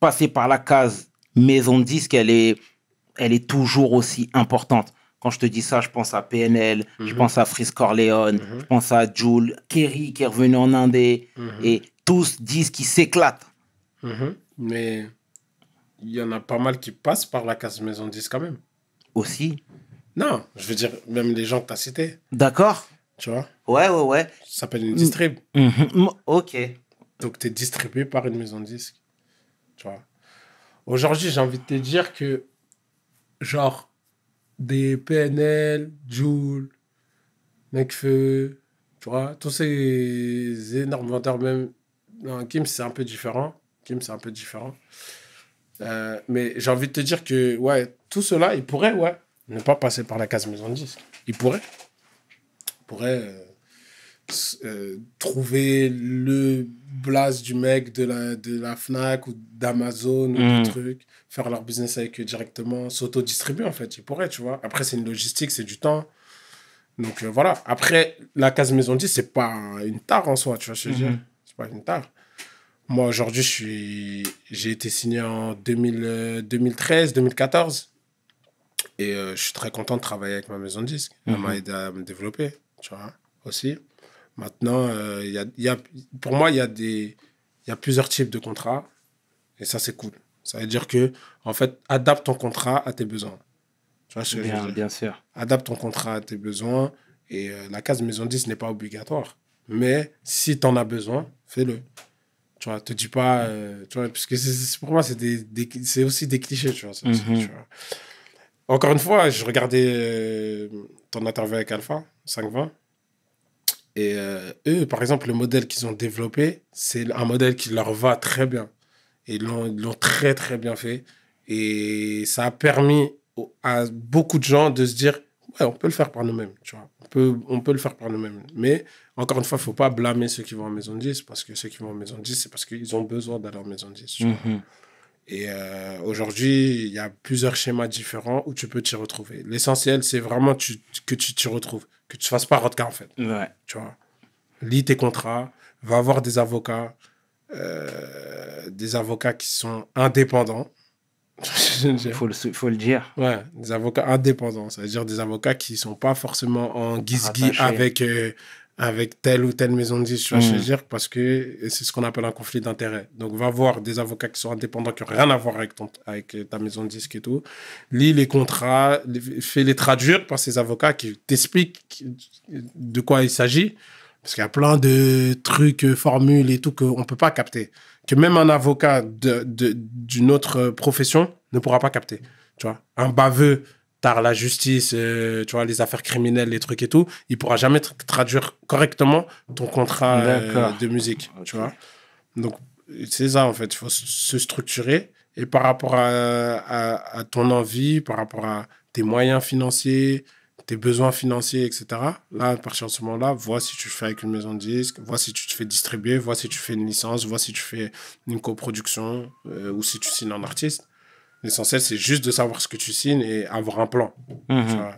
passer par la case maison de disque, elle est toujours aussi importante? Quand je te dis ça, je pense à PNL, je pense à Freeze Corleone, je pense à Jul, Kerry qui est revenu en Indé, et tous disent qu'ils s'éclatent. Mais il y en a pas mal qui passent par la case maison de disque quand même. Aussi. Non, je veux dire, même les gens que tu as cités, D'accord. tu vois, Ouais. ça s'appelle une distrib. Ok. Donc, tu es distribué par une maison de disque. Tu vois. Aujourd'hui, j'ai envie de te dire que, genre, des PNL, Jul, Nekfeu, tu vois, tous ces énormes vendeurs, même. Non, Kim, c'est un peu différent. Mais j'ai envie de te dire que, ouais, tout cela, ils pourraient, ouais, ne pas passer par la case maison de disque. Ils pourraient. Trouver le blaze du mec de la Fnac ou d'Amazon ou du truc, faire leur business avec eux directement, s'auto-distribuer en fait, ils pourraient, tu vois. Après, c'est une logistique, c'est du temps. Donc voilà. Après, la case maison 10, c'est pas une tare en soi, tu vois ce que je veux dire. C'est pas une tare. Moi, aujourd'hui, j'ai été signé en 2013, 2014. Et je suis très content de travailler avec ma maison de disques. Elle m'a aidé à me développer, tu vois, aussi. Maintenant, pour moi, il y a plusieurs types de contrats. Et ça, c'est cool. Ça veut dire que, en fait, adapte ton contrat à tes besoins. Tu vois ce que je veux dire? Bien sûr. Adapte ton contrat à tes besoins. Et la case maison 10 n'est pas obligatoire. Mais si tu en as besoin, fais-le. Tu vois, te dis pas... tu vois, parce que pour moi, c'est aussi des clichés, tu vois, ça aussi, tu vois. Encore une fois, je regardais ton interview avec Alpha, 520. Et eux, par exemple, le modèle qu'ils ont développé, c'est un modèle qui leur va très bien. Et ils l'ont très, très bien fait. Et ça a permis à beaucoup de gens de se dire, ouais, on peut le faire par nous-mêmes, tu vois. On peut le faire par nous-mêmes. Mais, encore une fois, il ne faut pas blâmer ceux qui vont en maison 10, parce que ceux qui vont en maison 10, c'est parce qu'ils ont besoin d'aller en maison 10, tu vois. Et aujourd'hui, il y a plusieurs schémas différents où tu peux t'y retrouver. L'essentiel, c'est vraiment que tu t'y retrouves. Que tu ne fasses pas Rodka, en fait. Ouais. Tu vois. Lis tes contrats, va voir des avocats qui sont indépendants. Faut le dire. Ouais, des avocats indépendants. Ça veut dire des avocats qui ne sont pas forcément en guise-guise avec telle ou telle maison de 10, tu vois, je veux dire, parce que c'est ce qu'on appelle un conflit d'intérêts. Donc, va voir des avocats qui sont indépendants, qui n'ont rien à voir avec ta maison de disque et tout. Lis les contrats, fais-les traduire par ces avocats qui t'expliquent de quoi il s'agit. Parce qu'il y a plein de trucs, formules et tout qu'on ne peut pas capter. Que même un avocat d'une autre profession ne pourra pas capter. Tu vois, un baveux, tard la justice, tu vois, les affaires criminelles, les trucs et tout, il ne pourra jamais traduire correctement ton contrat de musique. Okay. Tu vois. Donc, c'est ça, en fait. Il faut se structurer. Et par rapport à ton envie, par rapport à tes moyens financiers, tes besoins financiers, etc. Là, à partir de ce moment-là, vois si tu le fais avec une maison de disques, vois si tu te fais distribuer, vois si tu fais une licence, vois si tu fais une coproduction ou si tu signes un artiste. L'essentiel, c'est juste de savoir ce que tu signes et avoir un plan. Tu vois,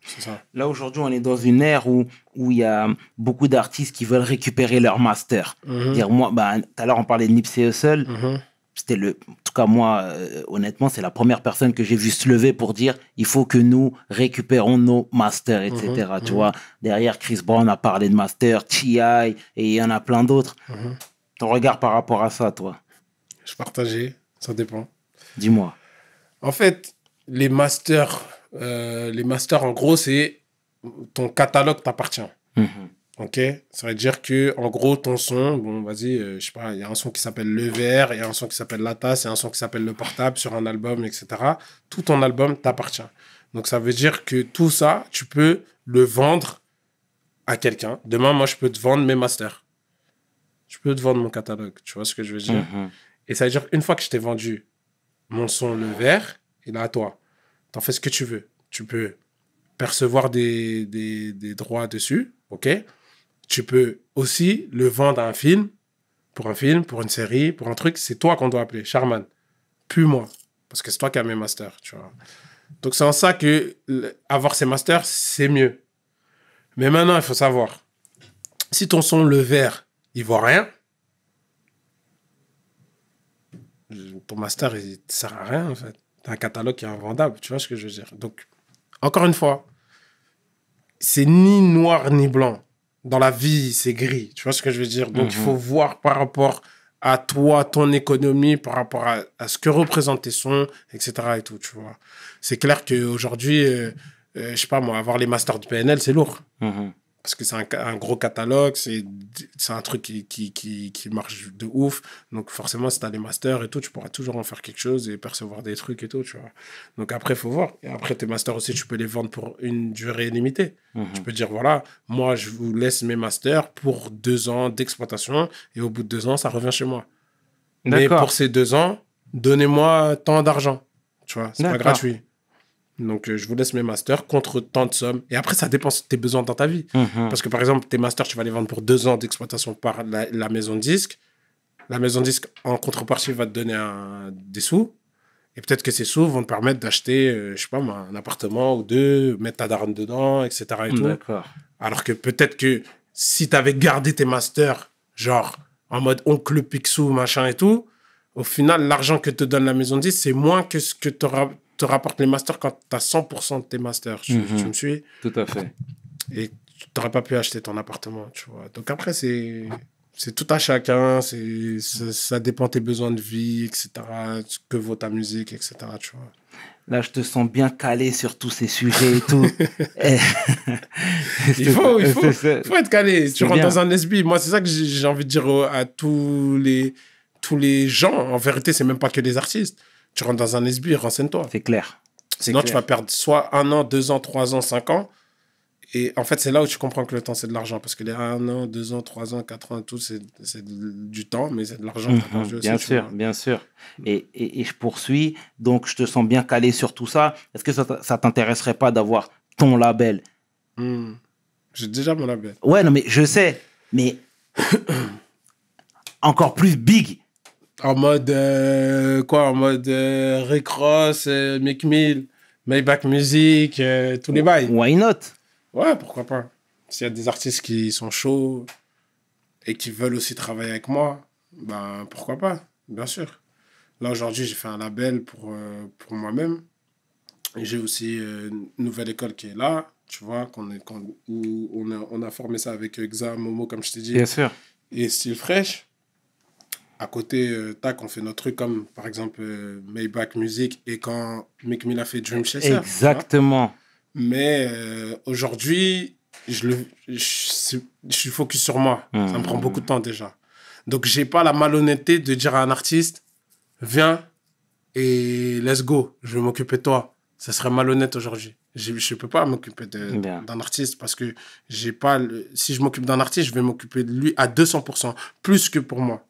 c'est ça. Là, aujourd'hui, on est dans une ère où il y a beaucoup d'artistes qui veulent récupérer leur master. Dire, moi, tout à l'heure, on parlait de Nipsey Hussle. C'était en tout cas, moi, honnêtement, c'est la première personne que j'ai vu se lever pour dire il faut que nous récupérons nos masters, etc. Tu vois, derrière, Chris Brown a parlé de master, T.I. et il y en a plein d'autres. Ton regard par rapport à ça, toi? Je partageais, ça dépend. Dis-moi. En fait, les masters, en gros, c'est ton catalogue t'appartient. Ok, ça veut dire que en gros ton son, bon vas-y, je sais pas, il y a un son qui s'appelle Le Verre, il y a un son qui s'appelle La Tasse, il y a un son qui s'appelle Le Portable sur un album, etc. Tout ton album t'appartient. Donc ça veut dire que tout ça, tu peux le vendre à quelqu'un. Demain, moi, je peux te vendre mes masters. Je peux te vendre mon catalogue. Tu vois ce que je veux dire? Et ça veut dire une fois que je t'ai vendu mon son Le Verre, il est à toi. T'en fais ce que tu veux. Tu peux percevoir des droits dessus, ok? Tu peux aussi le vendre à un film, pour une série, pour un truc. C'est toi qu'on doit appeler, Charman. Plus moi. Parce que c'est toi qui as mes masters, tu vois. Donc, c'est en ça que avoir ces masters, c'est mieux. Mais maintenant, il faut savoir, si ton son Le Verre, il vaut rien, ton master, il ne sert à rien, en fait. T'as un catalogue qui est invendable, tu vois ce que je veux dire. Donc, encore une fois, c'est ni noir ni blanc. Dans la vie, c'est gris. Tu vois ce que je veux dire? Donc, il faut voir par rapport à toi, ton économie, par rapport à ce que représentent tes sons, etc. et tout, tu vois. C'est clair qu'aujourd'hui, je sais pas moi, avoir les masters de PNL, c'est lourd. Parce que c'est un gros catalogue, c'est un truc qui marche de ouf. Donc, forcément, si tu as les masters et tout, tu pourras toujours en faire quelque chose et percevoir des trucs et tout, tu vois. Donc, après, il faut voir. Et après, tes masters aussi, tu peux les vendre pour une durée limitée. Tu peux dire, voilà, moi, je vous laisse mes masters pour 2 ans d'exploitation et au bout de 2 ans, ça revient chez moi. Mais pour ces 2 ans, donnez-moi tant d'argent. Tu vois, c'est pas gratuit. Donc, je vous laisse mes masters contre tant de sommes. Et après, ça dépend de tes besoins dans ta vie. Parce que, par exemple, tes masters, tu vas les vendre pour 2 ans d'exploitation par la maison de disque. La maison de disque, en contrepartie, va te donner des sous. Et peut-être que ces sous vont te permettre d'acheter, je sais pas moi, un appartement ou 2, mettre ta daronne dedans, etc. et tout. Alors que peut-être que si tu avais gardé tes masters, genre en mode oncle Picsou, machin et tout, au final, l'argent que te donne la maison de disque, c'est moins que ce que te rapportent les masters quand tu as 100% de tes masters. Tu me suis? Tout à fait. Et tu n'aurais pas pu acheter ton appartement, tu vois. Donc après, c'est c'est tout à chacun. Ça dépend de tes besoins de vie, etc. Ce que vaut ta musique, etc. Tu vois. Là, je te sens bien calé sur tous ces sujets et tout. Il faut être calé. Tu rentres bien. dans un SB. Moi, c'est ça que j'ai envie de dire à tous les gens. En vérité, c'est même pas que les artistes. Tu rentres dans un SB, renseigne-toi. C'est clair. Sinon, tu vas perdre soit 1 an, 2 ans, 3 ans, 5 ans. Et en fait, c'est là où tu comprends que le temps, c'est de l'argent. Parce que les 1 an, 2 ans, 3 ans, 4 ans, tout, c'est du temps, mais c'est de l'argent. Bien sûr, bien sûr. Et je poursuis. Donc, je te sens bien calé sur tout ça. Est-ce que ça t'intéresserait pas d'avoir ton label? J'ai déjà mon label. Ouais, non, mais je sais. Mais encore plus big. En mode, quoi? En mode Rick Ross, Meek Mill, Maybach Music, tous les bails. Why not? Ouais, pourquoi pas. S'il y a des artistes qui sont chauds et qui veulent aussi travailler avec moi, ben pourquoi pas, bien sûr. Là, aujourd'hui, j'ai fait un label pour moi-même. Et j'ai aussi une nouvelle école qui est là, tu vois, où on a formé ça avec Xa, Momo, comme je t'ai dit. Bien sûr. Et Style Fresh. À côté, tac, on fait notre truc comme, par exemple, Maybach Music et quand Meek Mill a fait Dream Chaser. Exactement. Mais aujourd'hui, je suis focus sur moi. Ça me prend beaucoup de temps déjà. Donc, j'ai pas la malhonnêteté de dire à un artiste, viens et let's go, je vais m'occuper de toi. Ça serait malhonnête aujourd'hui. Je peux pas m'occuper d'un artiste parce que j'ai pas... Si je m'occupe d'un artiste, je vais m'occuper de lui à 200%, plus que pour moi.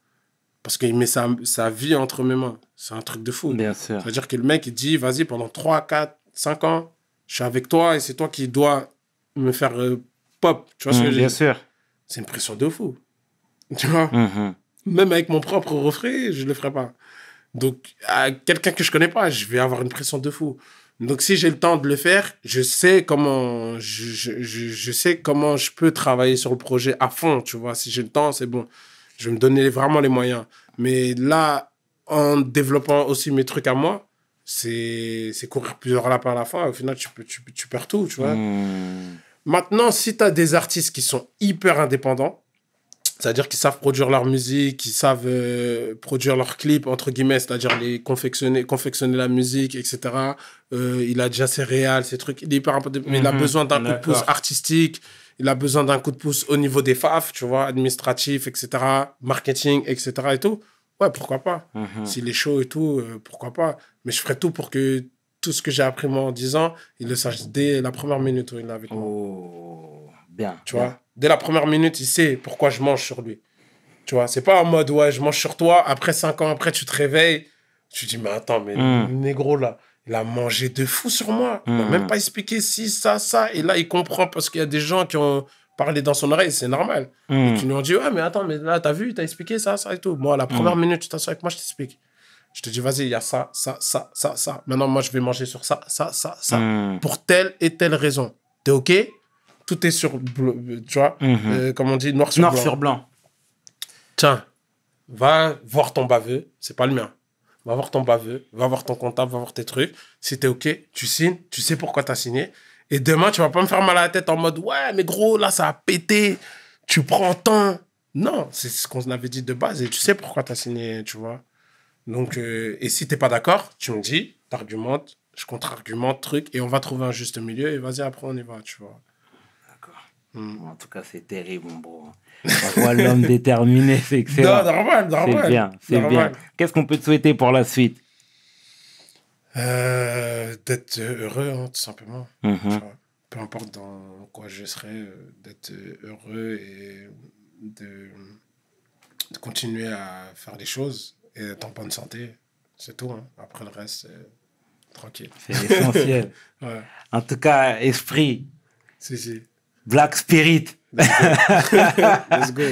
Parce qu'il met sa vie entre mes mains. C'est un truc de fou. Bien sûr. C'est-à-dire que le mec, il dit, vas-y, pendant 3, 4, 5 ans, je suis avec toi et c'est toi qui dois me faire pop. Tu vois ce que je veux dire? Bien sûr. C'est une pression de fou. Tu vois? Même avec mon propre refrain, je ne le ferai pas. Donc, à quelqu'un que je ne connais pas, je vais avoir une pression de fou. Donc, si j'ai le temps de le faire, je sais comment je peux travailler sur le projet à fond. Tu vois? Si j'ai le temps, c'est bon. Je vais me donner vraiment les moyens. Mais là, en développant aussi mes trucs à moi, c'est courir plusieurs lapins à la fin. Au final, tu perds tout, tu vois. Maintenant, si tu as des artistes qui sont hyper indépendants, c'est-à-dire qu'ils savent produire leur musique, qu'ils savent produire leurs clips, entre guillemets, c'est-à-dire les confectionner la musique, etc. Il a déjà ses réals, ses trucs. Il est hyper important, mais il a besoin d'un coup de pouce artistique. Il a besoin d'un coup de pouce au niveau des FAF, tu vois, administratif, etc., marketing, etc. et tout. Ouais, pourquoi pas. S'il est chaud et tout, pourquoi pas. Mais je ferai tout pour que tout ce que j'ai appris moi en 10 ans, il le sache dès la première minute où il est avec moi. Oh, bien. Tu vois, dès la première minute, il sait pourquoi je mange sur lui. Tu vois, c'est pas en mode, ouais, je mange sur toi, après 5 ans après, tu te réveilles, tu te dis, mais attends, mais négro, là, il a mangé de fou sur moi. Il m'a même pas expliqué si, ça. Et là, il comprend parce qu'il y a des gens qui ont parlé dans son oreille, c'est normal. Et qui lui ont dit, ouais, mais attends, mais là, t'as vu, t'as expliqué ça et tout. Moi, la première minute, tu t'assois avec moi, je t'explique. Je te dis, vas-y, il y a ça. Maintenant, moi, je vais manger sur ça. Pour telle et telle raison. T'es OK? Tout est sur, tu vois, comme on dit, noir sur blanc. Noir sur blanc. Tiens, va voir ton baveux, c'est pas le mien. Va voir ton baveux, va voir ton comptable, va voir tes trucs. Si t'es OK, tu signes, tu sais pourquoi t'as signé. Et demain, tu vas pas me faire mal à la tête en mode, ouais, mais gros, là, ça a pété, tu prends temps. Non, c'est ce qu'on avait dit de base et tu sais pourquoi t'as signé, tu vois. Donc, et si t'es pas d'accord, tu me dis, t'argumentes, je contre-argumente, truc, et on va trouver un juste milieu et vas-y, après, on y va, tu vois. En tout cas, c'est terrible, mon bro. On voit l'homme déterminé, c'est excellent. Non, normal. C'est bien. Qu'est-ce qu'on peut te souhaiter pour la suite? D'être heureux, hein, tout simplement. Tu vois. Peu importe dans quoi je serai, d'être heureux et de continuer à faire des choses et d'être en bonne santé. C'est tout. Hein. Après, le reste, c'est tranquille. C'est essentiel. Ouais. En tout cas, esprit. Si. Black Spirit. Let's go.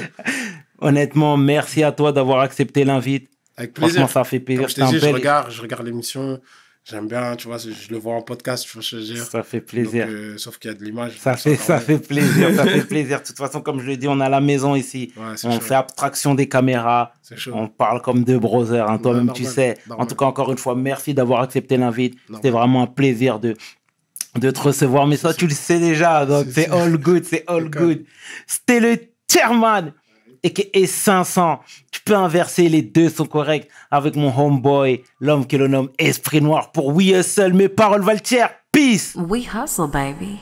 Honnêtement, merci à toi d'avoir accepté l'invite. Avec plaisir. Franchement, ça fait plaisir. Comme je t'ai dit, je regarde l'émission. J'aime bien, tu vois, je le vois en podcast, tu vois ce que je veux dire. Ça fait plaisir. Donc, sauf qu'il y a de l'image. Ça fait plaisir, ça fait plaisir. De toute façon, comme je l'ai dit, on a la maison ici. Ouais, on fait abstraction des caméras. C'est chaud. On parle comme deux brothers. Hein. Toi-même, tu sais. Normal. En tout cas, encore une fois, merci d'avoir accepté l'invite. C'était vraiment un plaisir de te recevoir. Mais ça, tu le sais déjà. Donc, c'est all good, c'est all good. C'était le chairman. et 500. Tu peux inverser, les deux sont corrects avec mon homeboy, l'homme que l'on nomme Esprit Noir pour We Hustle. Mes paroles valent cher. Peace. We hustle, baby.